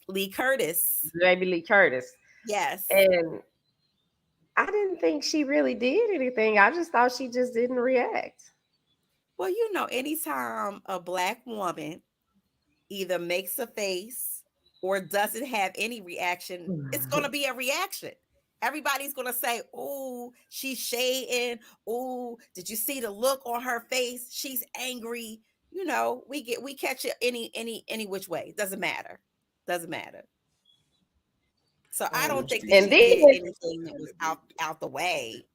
Lee Curtis. Jamie Lee Curtis. Yes. And I didn't think she really did anything. I just thought she just didn't react. Well, anytime a Black woman either makes a face or doesn't have any reaction, it's going to be a reaction. Everybody's going to say, "Oh, she's shading. Oh, did you see the look on her face? She's angry." We catch it any which way. It doesn't matter. So I don't think that she did anything that was out the way.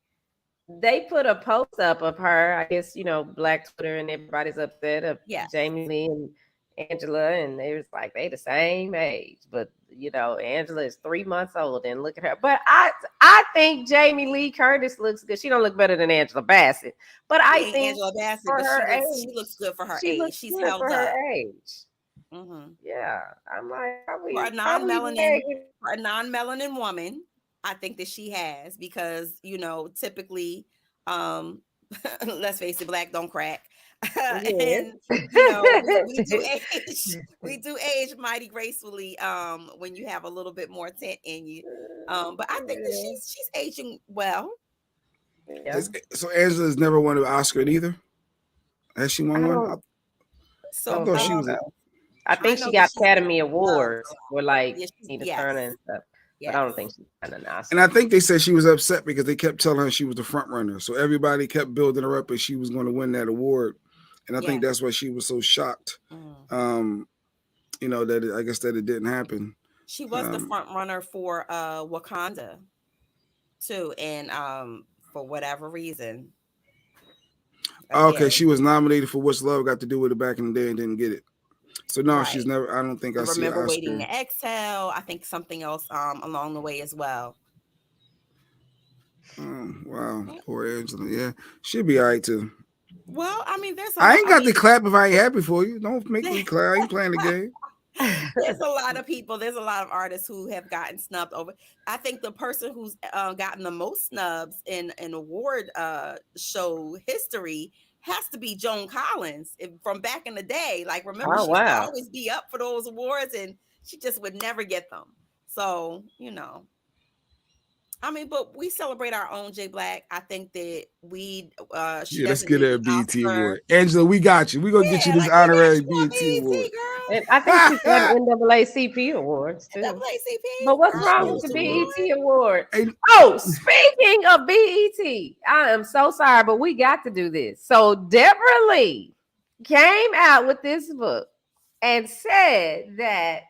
They put a post up of her. I guess Black Twitter and everybody's upset of Jamie Lee and Angela, and it was like they the same age, but Angela is 3 months old, and look at her. But I think Jamie Lee Curtis looks good. She don't look better than Angela Bassett, but I think Angela Bassett, for her age, she looks good for her age. She's held for up. her age. Mm-hmm. Yeah, I'm like, for a non-melanin woman, I think that she has, because typically, let's face it, Black don't crack. And we do age mighty gracefully when you have a little bit more tint in you, but I think that she's aging well. Yeah. So Angela's never won an Oscar either. Has she won one? I thought she was. I think she got Academy Awards for Tina Turner and stuff. But I don't think she's got an Oscar. And I think they said she was upset because they kept telling her she was the front runner. So everybody kept building her up as she was going to win that award. And I think that's why she was so shocked. That I guess that it didn't happen. She was the front runner for Wakanda too, and for whatever reason. Okay, she was nominated for What's Love Got to Do with It back in the day and didn't get it. So no, she's never. I don't think I see an Oscar. Waiting to Exhale. I think something else along the way as well. Oh, wow, poor Angela. Yeah, she'll be all right too. Well, I mean, I ain't got to clap if I ain't happy for you. Don't make me clap. I ain't playing the game. There's a lot of people. There's a lot of artists who have gotten snubbed over. I think the person who's gotten the most snubs in award show history has to be Joan Collins from back in the day. Like, remember, Oh she used to wow. always be up for those awards, and she just would never get them. So, I mean, but we celebrate our own J Black. I think that she let's doesn't get need her a an BET Oscar. award. Angela, we got you. We're gonna get you this Like, we got honorary you on BET award. girl. And I think she's got NAACP awards too. NAACP. But what's Girl, wrong with the BET award? Oh, speaking of BET, I am so sorry, but we got to do this. So Deborah Lee came out with this book and said that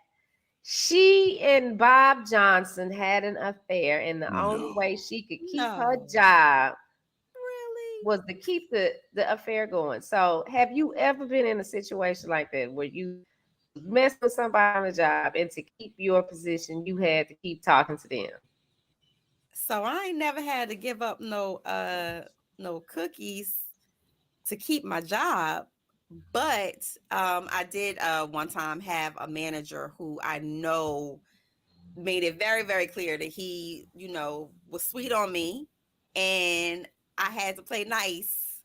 she and Bob Johnson had an affair, and the only way she could keep her job was to keep the affair going. So have you ever been in a situation like that where you messed with somebody on a job, and to keep your position, you had to keep talking to them? So I ain't never had to give up no cookies to keep my job. But I did one time have a manager who I know made it very, very clear that he, was sweet on me, and I had to play nice.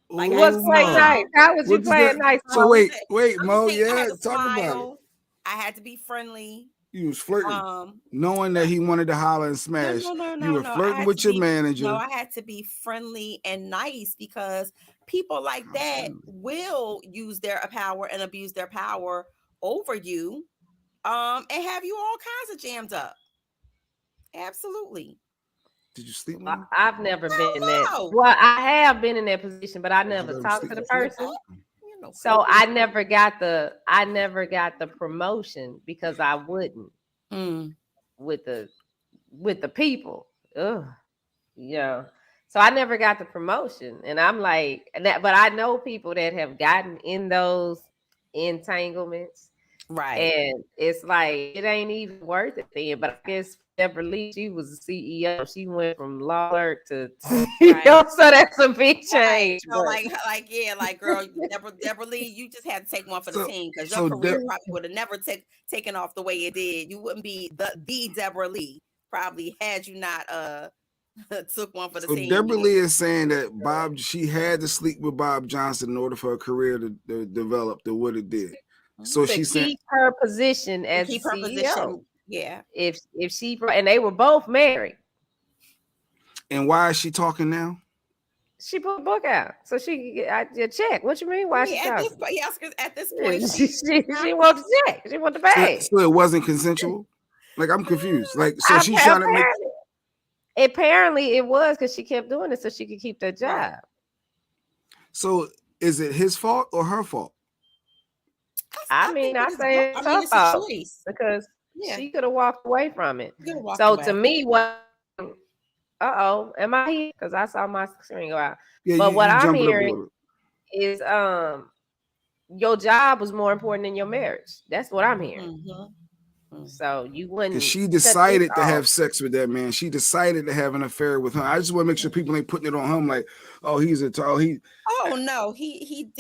Like, what's play nice? How was you playing nice? So wait, Mo, yeah, talk about it. I had to be friendly. You was flirting, knowing that he wanted to holler and smash. No. You were flirting with your manager. No, I had to be friendly and nice, because people like that will use their power and abuse their power over you, and have you all kinds of jammed up. Absolutely. Did you sleep with him? I've never been in that. Well, I have been in that position, but I never talked to the person. So I never got the promotion because I wouldn't with the people. Ugh. Yeah. So I never got the promotion. And I'm like that, but I know people that have gotten in those entanglements. Right. And it's like it ain't even worth it then. But I guess Deborah Lee, she was the CEO. She went from law clerk to CEO, so that's a big change. So like girl, Deborah Lee, you just had to take one for the team, because your career probably would have never taken off the way it did. You wouldn't be the Deborah Lee probably had you not took one for the team. Deborah Lee is saying that she had to sleep with Bob Johnson in order for her career to develop to what it did. So she said keep her position as CEO. Yeah. If she, and they were both married. And why is she talking now? She put a book out so she could get a check. What you mean? Why she talking? At this point, she wants the check. She wants the bag. So it wasn't consensual? Like, I'm confused. Like, so she's trying to make. Apparently it was, because she kept doing it so she could keep that job. Right. So is it his fault or her fault? I mean, I say it's her fault, because she could have walked away from it. So to me, am I here? Because I saw my screen go out. Yeah, but what I'm hearing is your job was more important than your marriage. That's what I'm hearing. So you wouldn't. Because she decided to have sex with that man. She decided to have an affair with him. I just want to make sure people ain't putting it on him like, oh, he's a tall. Oh no, he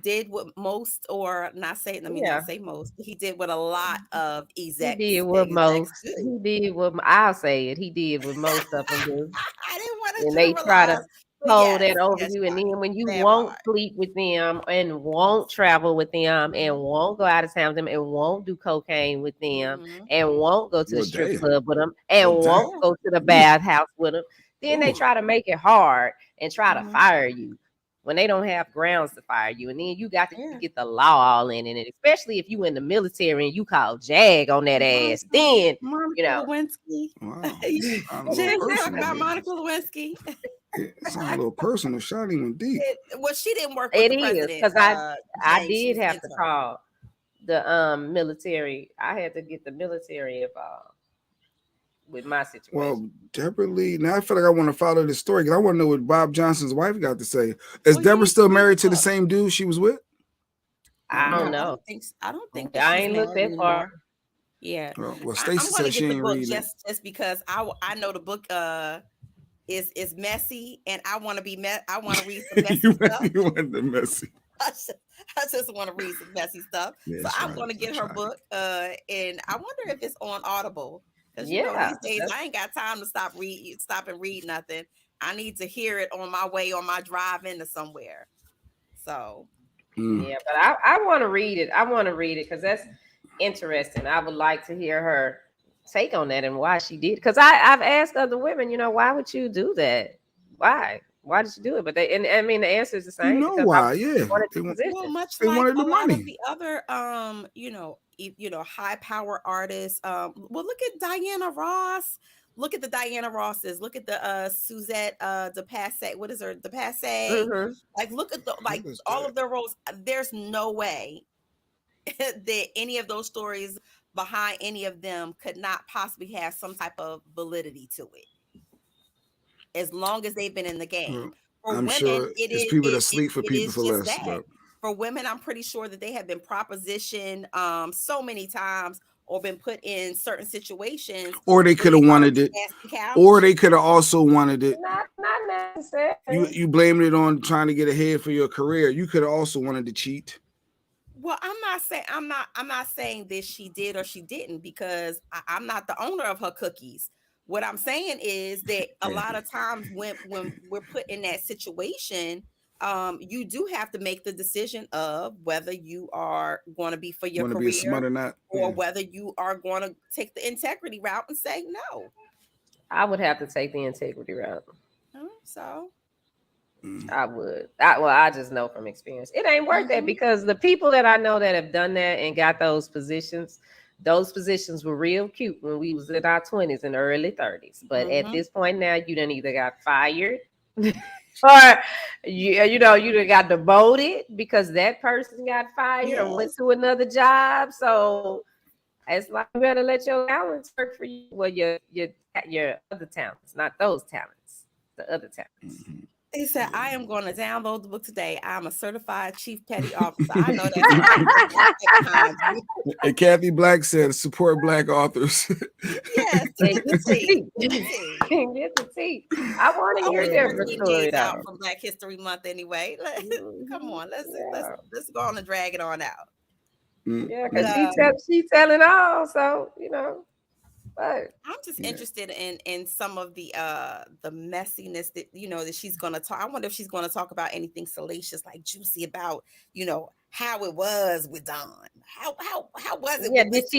did what most, or not say. Let me not say most. He did what a lot of execs. He did what most. He did what I'll say it. He did what most of them do. I didn't want to. And they try to hold that over you, and then when you won't sleep with them, and won't travel with them, and won't go out of town with them, and won't do cocaine with them, and won't go to the strip club with them, and won't go to the bathhouse with them, then they try to make it hard and try to fire you when they don't have grounds to fire you. And then you got to get the law all in it, especially if you in the military and you call JAG on that ass. Then Monica Lewinsky. Wow. Talking about Monica Lewinsky. It sounds a little personal. Shot even deep. Well, she didn't work with the president. Because I did have to call the military. I had to get the military involved with my situation. Well, Deborah Lee, now I feel like I want to follow this story because I want to know what Bob Johnson's wife got to say. Is Deborah still married to the same dude she was with? I don't know. I don't think I ain't looked that far. Yeah. Well, Stacey said she ain't reading it. Just because I know the book is messy, and I want to be I want to read some messy stuff. You want the messy. I just want to read some messy stuff. So I'm going to get her book, and I wonder if it's on Audible. Because these days I ain't got time to stop and read nothing. I need to hear it on my way on my drive into somewhere. So yeah, but I want to read it. I want to read it because that's interesting. I would like to hear her take on that and why she did. Because I've asked other women, why would you do that? Why? Why did you do it? But I mean, the answer is the same. Because why? I wanted the position. Well, much they like wanted a the lot money. of the other, high power artists. Well, look at Diana Ross. Look at the Diana Rosses. Look at the Suzette de Passe. What is her? De Passe. Like, look at all of their roles. There's no way that any of those stories behind any of them could not possibly have some type of validity to it, as long as they've been in the game. For I'm women, sure it's people that sleep for people for less. But for women, I'm pretty sure that they have been propositioned so many times or been put in certain situations, or they could have wanted it, or they could have also wanted it. Not necessarily. You blamed it on trying to get ahead for your career. You could have also wanted to cheat. Well, I'm not saying this she did or she didn't, because I'm not the owner of her cookies. What I'm saying is that a lot of times when we're put in that situation, you do have to make the decision of whether you are going to be for your career, be smart or not, or whether you are going to take the integrity route and say no. I would have to take the integrity route. So I would. I just know from experience it ain't worth that, because the people that I know that have done that and got those positions were real cute when we was in our 20s and early 30s. But at this point now, you done either got fired or you done got demoted because that person got fired or went to another job. So it's like, you better let your talents work for you. Well, your other talents, not those talents, the other talents. He said, I am going to download the book today. I'm a certified chief petty officer. I know that's And Kathy Black said, support Black authors. Yes, get the tea. I want to hear their story out from Black History Month anyway. Come on, let's go on and drag it on out. Yeah, because she's telling all, so But I'm just interested in some of the messiness that that she's gonna talk. I wonder if she's gonna talk about anything salacious, like juicy, about how it was with Don. How was it? Yeah, with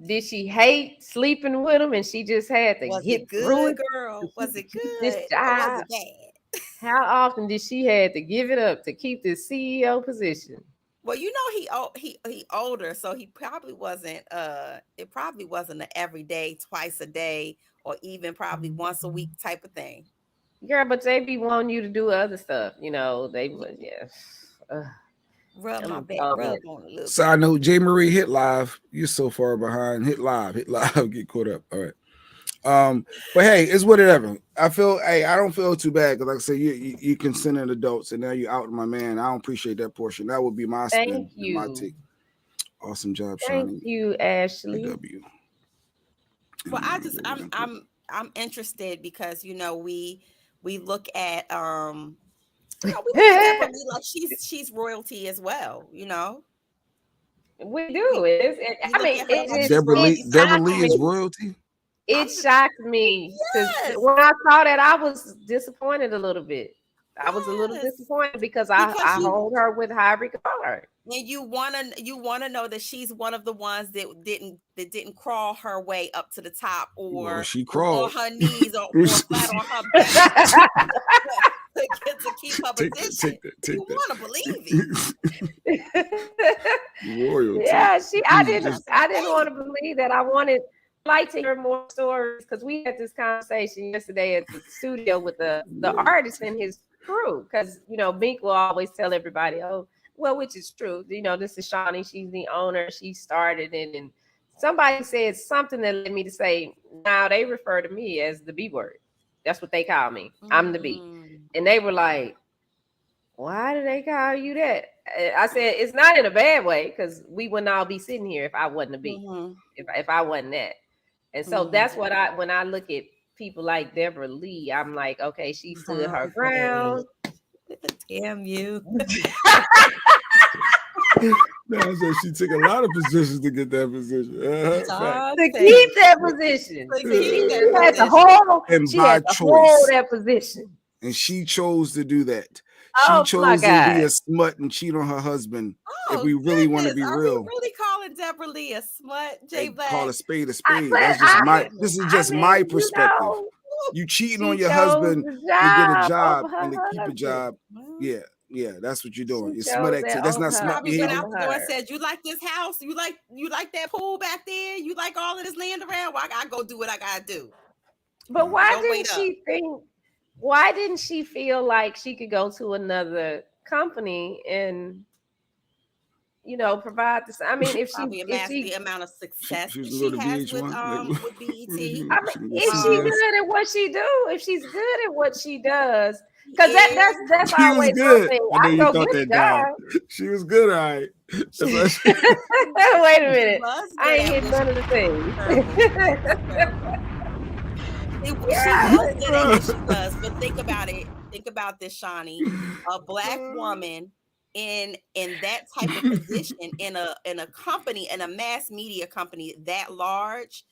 did she hate sleeping with him, and she just had to get through it? Girl, was it good? This job, or was it bad? How often did she had to give it up to keep this CEO position? Well, he older, so he probably wasn't. It probably wasn't an everyday, twice a day, or even probably once a week type of thing. Girl, but they be wanting you to do other stuff. They would, Rub my back, rub on a little bit. Side note: J. Marie, hit live. You're so far behind. Hit live. Get caught up. All right. But hey, it's whatever. I don't feel too bad, because like I said, you consenting adults, and now you out my man. I don't appreciate that portion. That would be my spin. Thank you. My take. Awesome job, Shawn. Thank you, Ashley. W. Well, I'm interested because we look at we look at Deborah Lee like she's royalty as well. We do. Deborah Lee is royalty. It shocked me because when I saw that, I was disappointed a little bit. I was a little disappointed because I hold her with high regard. And you wanna know that she's one of the ones that didn't crawl her way up to the top, or she crawled on her knees or flat on her back to keep her position. You want to believe it. Royalty. Yeah, I didn't want to believe that. I wanted like to hear more stories, because we had this conversation yesterday at the studio with the artist and his crew, because Bink will always tell everybody, which is true, this is Shawnee, she's the owner, she started it, and somebody said something that led me to say, now they refer to me as the B word. That's what they call me. I'm the B. And they were like, why do they call you that? I said, it's not in a bad way, because we wouldn't all be sitting here if I wasn't a B, if I wasn't that. And so that's what when I look at people like Deborah Lee, I'm like, okay, she stood her ground. Damn you. No, Don said she took a lot of positions to get that position. To keep that position. She had to hold that position. And she chose to do that. She chose to be a smut and cheat on her husband. If we really want to be real, we really calling Deborah Lee a smut? J Black, call a spade a spade. That's just my. This is just my perspective. You cheating on your husband to get a job and to keep a job. Yeah, that's what you're doing. It's smut activity. That's not smut behavior. Went out the door and said, "You like this house? You like that pool back there? You like all of this land around? Well, I gotta go do what I gotta do." But why didn't she think? Why didn't she feel like she could go to another company and, provide this? I mean, if the amount of success she has with BET. I mean, is she good at what she do? If she's good at what she does, because that's always good. Thing. I know you thought that down. She was good, all right. Wait a minute. I ain't hit none of the things. She was good at what she does, but think about it. Think about this, Shawnee. A Black woman in that type of position in a company, in a mass media company that large,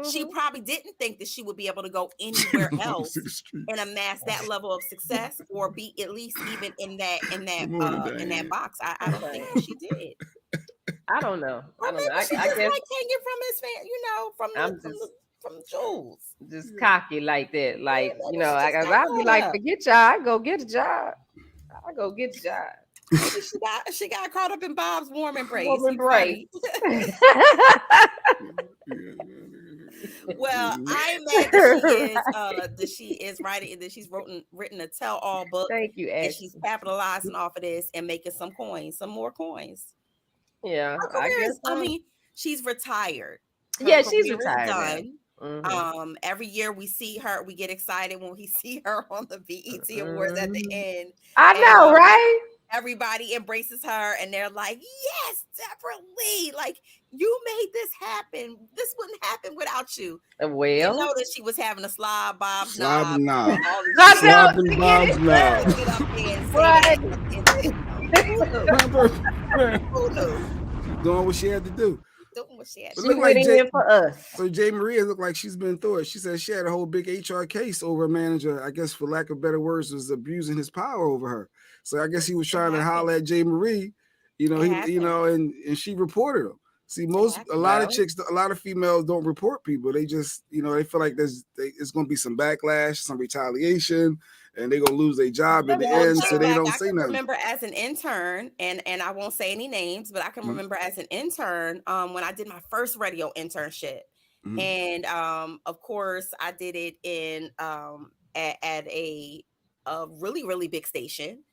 she probably didn't think that she would be able to go anywhere else and amass that level of success, or be at least even in that box. I don't think she did. I don't know. I guess like hanging from his fan, from Jules. Just cocky like that. Like, I'll be like, forget y'all, I go get a job. She got caught up in Bob's warm embrace. Well, I imagine she is writing that she's written a tell-all book. Thank you, Ashley. And she's capitalizing off of this and making some more coins. Yeah, I guess. I mean, she's retired. She's retired. Done. Mm-hmm. Every year we see her, we get excited when we see her on the BET Awards at the end. I know, right? Everybody embraces her and they're like, "Yes, Deborah Lee, like you made this happen. This wouldn't happen without you." Well, you know that she was having a slob Bob's knob. Slobbing Bob's knob. Right. Who knew? Doing what she had to do. She went in for us. So Jay Maria looked like she's been through it. She said she had a whole big HR case over a manager, I guess for lack of better words, was abusing his power over her. So I guess he was trying to holler at Jay Marie, and she reported him. See, a lot of females don't report people. They just, they feel like it's going to be some backlash, some retaliation, and they're going to lose their job at the end, so they don't say nothing. I remember as an intern, and I won't say any names, but I can remember as an intern when I did my first radio internship. Mm-hmm. And of course, I did it in at a really, really big station.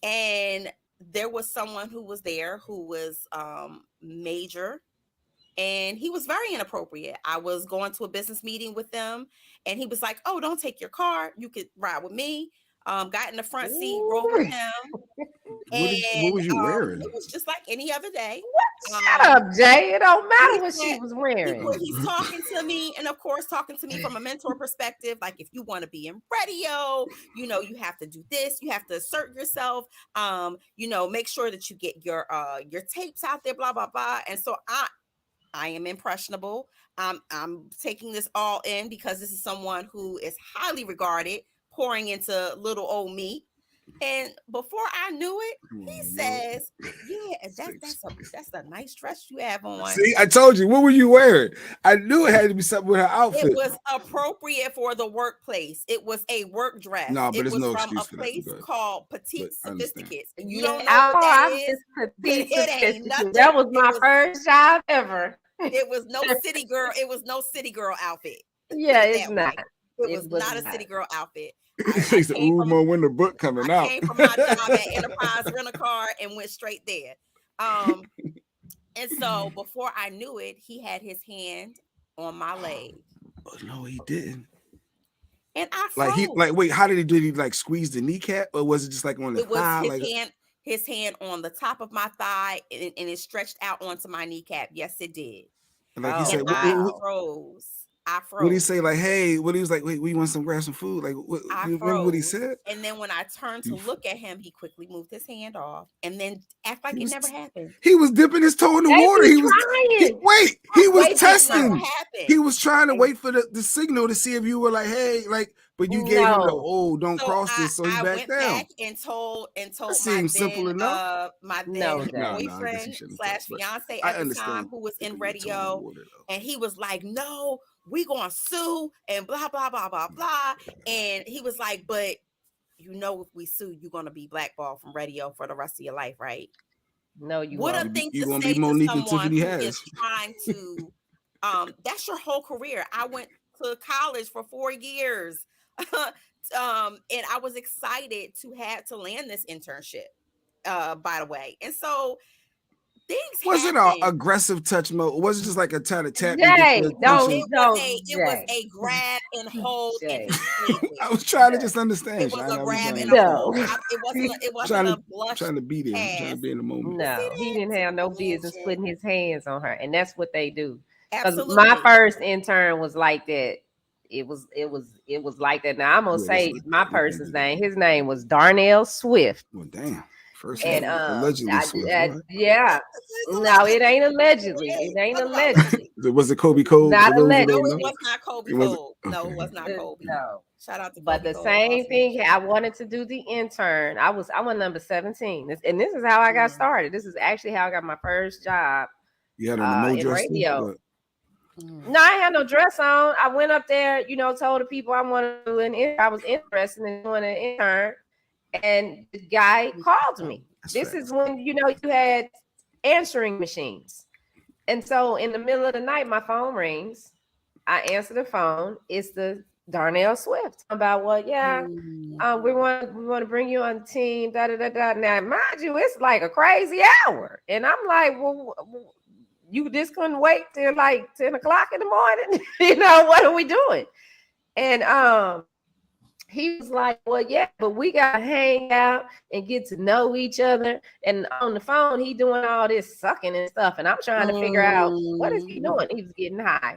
And there was someone who was there who was major, and he was very inappropriate. I was going to a business meeting with them, and he was like, "Oh, don't take your car. You could ride with me." Got in the front seat, rode with him. What was you wearing? It was just like any other day. Shut up, Jay. It don't matter what she was wearing. He's talking to me, and of course, talking to me from a mentor perspective. Like, if you want to be in radio, you have to do this. You have to assert yourself. Make sure that you get your tapes out there. Blah blah blah. And so I am impressionable. I'm taking this all in because this is someone who is highly regarded, pouring into little old me. And before I knew it, he says, "Yeah, that's a nice dress you have on." See, I told you. What were you wearing? I knew it had to be something with her outfit. It was appropriate for the workplace. It was a work dress. No, but it it's was no from excuse a place called Petite Sophisticates. And you don't know what that is. It ain't nothing. That was my first job ever. It was no city girl. It was no city girl outfit. Yeah, it's not. It was not a city girl outfit. He said, when the book coming out. I came from my job at Enterprise Rent-A-Car and went straight there. And so before I knew it, he had his hand on my leg. Oh, no, he didn't. And I froze. Wait, how did he do? Did he like squeeze the kneecap, or was it just like on the thigh? It was his hand on the top of my thigh, and it stretched out onto my kneecap. Yes, it did. And like he said, I froze. I froze. What did he say? Like, hey, what he was like, wait, we want some grab some food. Like, what, you remember what he said? And then when I turned to look at him, he quickly moved his hand off and then act like it never happened. He was dipping his toe in the water. He was testing. He was trying to wait for the signal to see if you were like, hey, like, but you gave him the don't cross this, so he backed down. Back and told my boyfriend / fiance at the time who was in radio, and he was like, no, we gonna sue and blah blah blah blah blah. And he was like, but you know, if we sue, you're gonna be blackballed from radio for the rest of your life, right? No, you what won't. a thing to say to someone who is trying to that's your whole career. I went to college for 4 years. And I was excited to have to land this internship, by the way. And so things was it an aggressive touch mode? Was it just like a tap? It was a grab and hold. I was trying to just understand. It was a grab and a hold. It wasn't a blush. Trying to be there, trying to be in the moment. No, he didn't have no business putting his hands on her, and that's what they do. Because my first intern was like that. It was like that. Now I'm gonna say my person's name. His name was Darnell Swift. Well, damn. First and allegedly yeah. No, it ain't allegedly. It ain't allegedly. Was it Kobe Cole? Not allegedly. No, it was not Kobe Cole. No, it was not Kobe. No. Shout out to But the same thing. I wanted to do the intern. I was number 17. And this is how I got started. This is actually how I got my first job. You had on in radio. No, I had no dress on. I went up there, told the people I wanted to do an intern. I was interested in doing an intern. And the guy called me. This is when, you had answering machines. And so in the middle of the night, my phone rings. I answer the phone. It's the Darnell Swift. About what? Yeah. We want to bring you on the team. Da, da, da, da. Now, mind you, it's like a crazy hour. And I'm like, well, you just couldn't wait till like 10 o'clock in the morning. What are we doing? And he was like, well, yeah, but we got to hang out and get to know each other. And on the phone, he doing all this sucking and stuff. And I'm trying to figure out, what is he doing? He was getting high.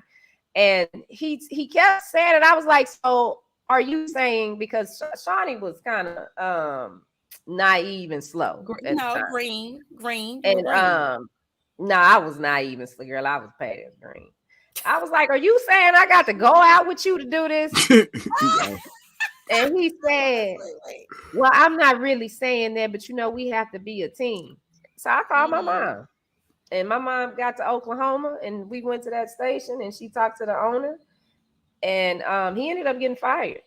And he kept saying it. I was like, so are you saying, because Shawnee was kind of naive and slow. Green. And no, I was naive and slow, girl. I was paid as green. I was like, are you saying I got to go out with you to do this? And he said, well, I'm not really saying that, but we have to be a team. So I called my mom, and my mom got to Oklahoma, and we went to that station, and she talked to the owner, and he ended up getting fired.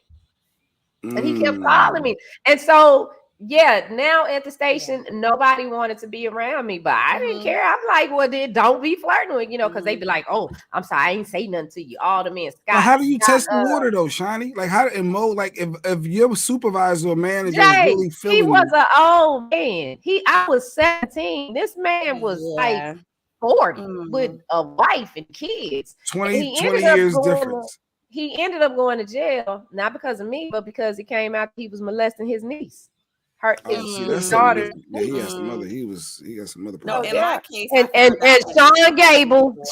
And he kept calling me. And so, yeah, now at the station, nobody wanted to be around me, but I didn't care. I'm like, well, then don't be flirting with, because they'd be like, oh, I'm sorry, I ain't say nothing to you. All the men. Scott, how do you test the water though, Shawnee? Like how and Mo, like if your supervisor or manager is really feeling he was an old man. I was 17. This man was like 40 with a wife and kids. 20 years difference. He ended up going to jail, not because of me, but because he came out, he was molesting his niece. His daughter. Yeah, he got some other. He got some other. No, in my case, and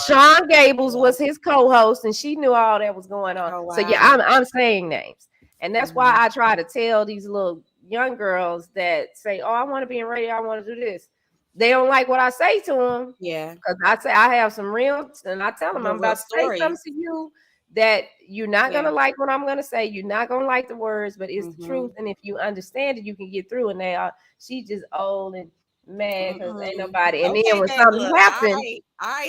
Shawn Gables was his co-host, and she knew all that was going on. Oh, wow. So yeah, I'm saying names, and that's why I try to tell these little young girls that say, "Oh, I want to be in radio. I want to do this." They don't like what I say to them. Yeah, because I say I have some real, and I tell them I'm about to say something to you that you're not going to like what I'm going to say. You're not going to like the words, but it's the truth. And if you understand it, you can get through. And she's just old and mad because ain't nobody. And then when something happened,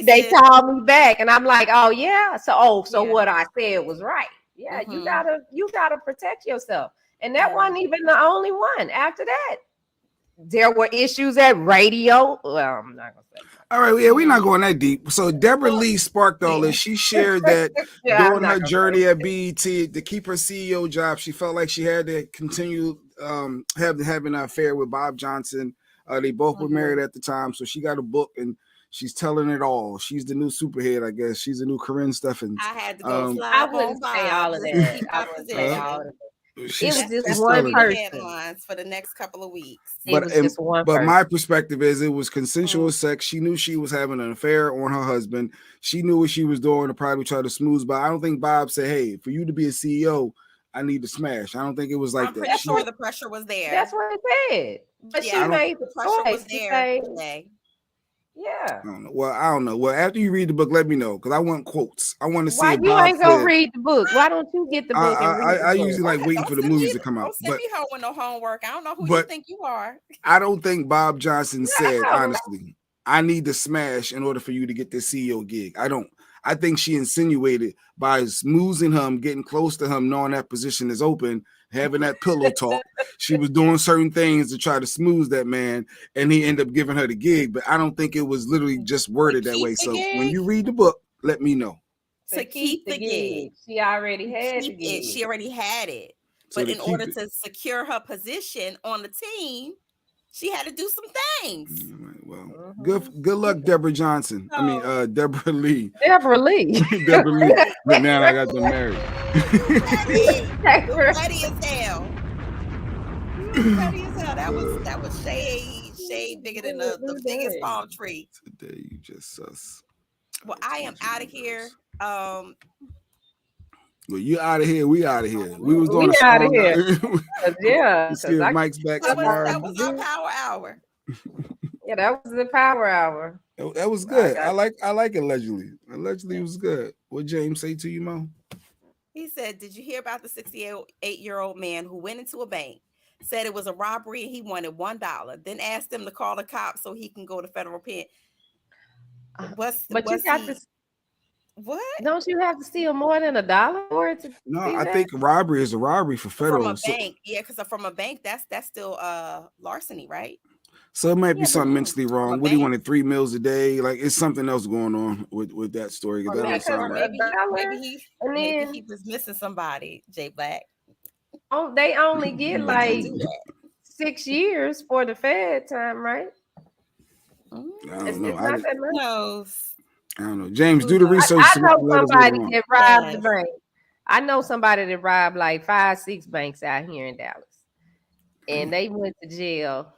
they called me back and I'm like, oh yeah. So what I said was right. Yeah. You gotta protect yourself. And that wasn't even the only one. After that, there were issues at radio. Well, I'm not gonna say. All right, yeah, we're not going that deep. So Deborah Lee sparked all this. She shared that during her journey at BET to keep her CEO job, she felt like she had to continue having an affair with Bob Johnson. They both were married at the time, so she got a book and she's telling it all. She's the new superhead, I guess. She's the new Corinne Steffens. I had to go I wouldn't say all of that. I wouldn't say all of that. It was just it's one still person. Headlines for the next couple of weeks. It was just one but person. my perspective is it was consensual sex. She knew she was having an affair on her husband. She knew what she was doing to probably try to smooth. But I don't think Bob said, "Hey, for you to be a CEO, I need to smash." I don't think it was like I'm that. pretty sure the pressure was there. That's what it said. But she made the pressure choice was to there say, today. yeah. I don't know. Well, I don't know. Well, after you read the book, let me know because I want quotes. I want to see. Why if you Bob ain't gonna said, read the book? Why don't you get the book and read the book? I usually like waiting for the movies to come out. Don't send me home with no homework. I don't know who you think you are. I don't think Bob Johnson said, honestly, I need to smash in order for you to get this CEO gig. I don't. I think she insinuated by smoozing him, getting close to him, knowing that position is open, having that pillow talk. She was doing certain things to try to smooth that man, and he ended up giving her the gig. But I don't think it was literally just worded that way. So when you read the book, let me know. To keep the gig. She already had the gig. She already had it. But in order to secure her position on the team, she had to do some things. Well, good luck, Deborah Johnson. I mean, Deborah Lee. Deborah Lee. Deborah Lee. But now I got them married. Petty as hell. Petty as hell. That was shade bigger than the biggest palm tree. Today you just sus. Well, I am out of here. Well, you out of here. We out of here. We was doing out of here. Yeah. See if Mike's back tomorrow. That was our power hour. Yeah, that was the power hour. That was good. I like allegedly. Allegedly was good. What James say to you, Mo? He said, "Did you hear about the 68-year-old man who went into a bank, said it was a robbery and he wanted $1, then asked them to call the cops so he can go to federal pen?" What? Don't you have to steal more than $1 for it to? No, I think robbery is a robbery for federal. From a bank, yeah, because from a bank, that's still larceny, right? So it might be something mentally wrong. What he wanted 3 meals a day, like it's something else going on with that story. Or maybe he was missing somebody. J Black. Oh, they only get like 6 years for the Fed time, right? I don't know. I don't know. No. James, do the research. I know somebody that robbed the bank. I know somebody that robbed like 5-6 banks out here in Dallas, and they went to jail.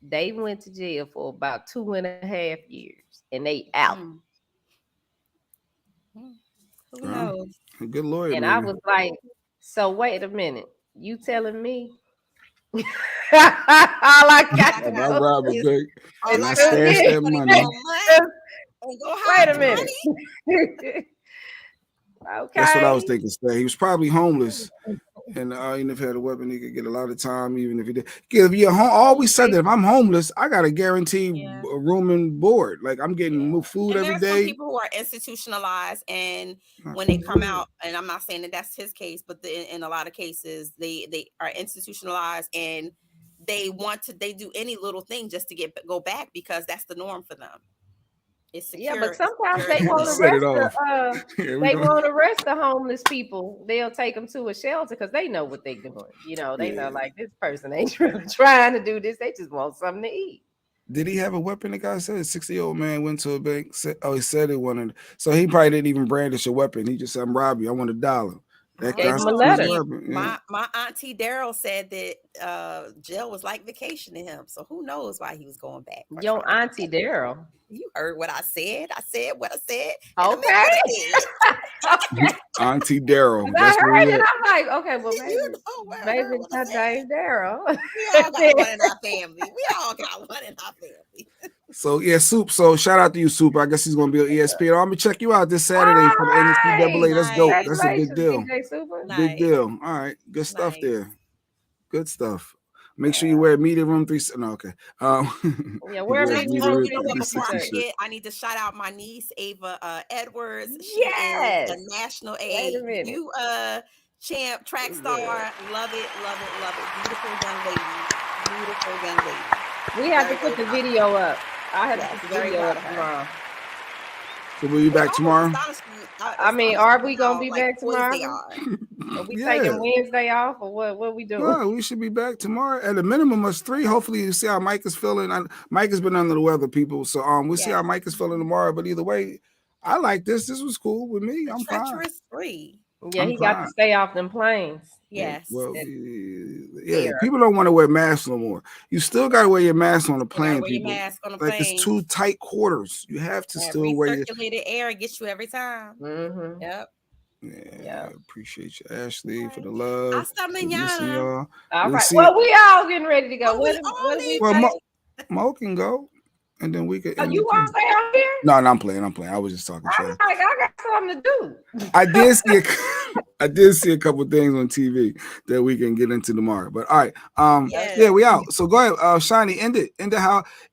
They went to jail for about 2.5 years, and they out. Who knows? A good lawyer. And I was like, so wait a minute, you telling me? All I got to I robbed a bank and I stashed that money. Wait a minute. Okay. That's what I was thinking. He was probably homeless, and even if he had a weapon, he could get a lot of time. Even if he did, if you're home, I always said that if I'm homeless, I got a guaranteed room and board. Like I'm getting food every day. Some people who are institutionalized, and when they come out, and I'm not saying that that's his case, but in a lot of cases, they are institutionalized and they do any little thing just to go back because that's the norm for them. Yeah, but sometimes they want to arrest the homeless people. They'll take them to a shelter because they know what they're doing. You know, they know like this person ain't really trying to do this. They just want something to eat. Did he have a weapon? The guy said a 60-year-old man went to a bank. He said he wanted. So he probably didn't even brandish a weapon. He just said, "I'm robbing you. I want $1." That gave him a letter. My auntie Daryl said that jail was like vacation to him. So who knows why he was going back? Your auntie Daryl. You heard what I said. I said what I said. Okay. Okay. Auntie Daryl. I heard it. I'm like, okay, well, maybe it's her name Daryl. We all got one in our family. So yeah, Soup. So shout out to you, Soup. I guess he's gonna be on ESPN. I'm gonna check you out this Saturday for the NCAA. That's dope. That's a big deal. Big deal. All right, good stuff there. Good stuff. Make sure you wear media room 3. No, okay. Before I need to shout out my niece Ava Edwards. She is a national AAU champ, track star. Love it. Beautiful young lady. We have to put the video up. I have to put the video up tomorrow. So we'll be back tomorrow? I mean, are we gonna be back tomorrow? Are we taking Wednesday off, or what we doing? No, we should be back tomorrow. At a minimum of 3. Hopefully, you see how Mike is feeling. Mike has been under the weather, people. So we'll see how Mike is feeling tomorrow. But either way, I like this. This was cool with me. I'm fine. 3. Yeah, he got to stay off them planes. Yes. Well, yeah. People don't want to wear masks no more. You still got to wear your mask on the plane, people. Like it's too tight quarters. You have to still wear your recirculated air. Gets you every time. Mm-hmm. Yep. Yeah, appreciate you, Ashley, for the love. Hasta mañana. All right. Well, we all getting ready to go. What we Mo can go, and then we can. You want to stay out here? No, I'm playing. I was just talking trash. I got something to do. I did see a couple things on TV that we can get into tomorrow. But all right, we out. So go ahead, Shiny, end it.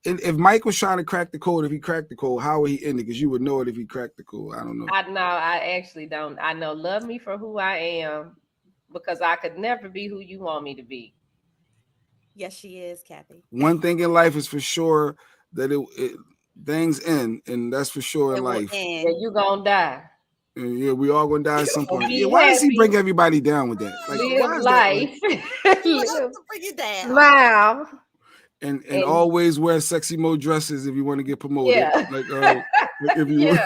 If Mike was trying to crack the code, if he cracked the code, how would he end it? Because you would know it if he cracked the code. I don't know. I actually don't. I know. Love me for who I am, because I could never be who you want me to be. Yes, she is, Kathy. One thing in life is for sure that it things end, and that's for sure in life. Yeah, you gonna die. And yeah, we all gonna die at some point. Yeah, why does he bring everybody down with that? Like, live life. Live. Bring it down. Smile. And always wear sexy mode dresses if you want to get promoted. Yeah. Like if you want.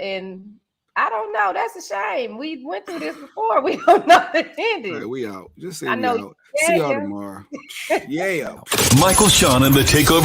And I don't know. That's a shame. We went through this before. We don't know the ending. Right, we out. Just say we out. See y'all tomorrow. Yeah. Michael, Shawn, and the Takeover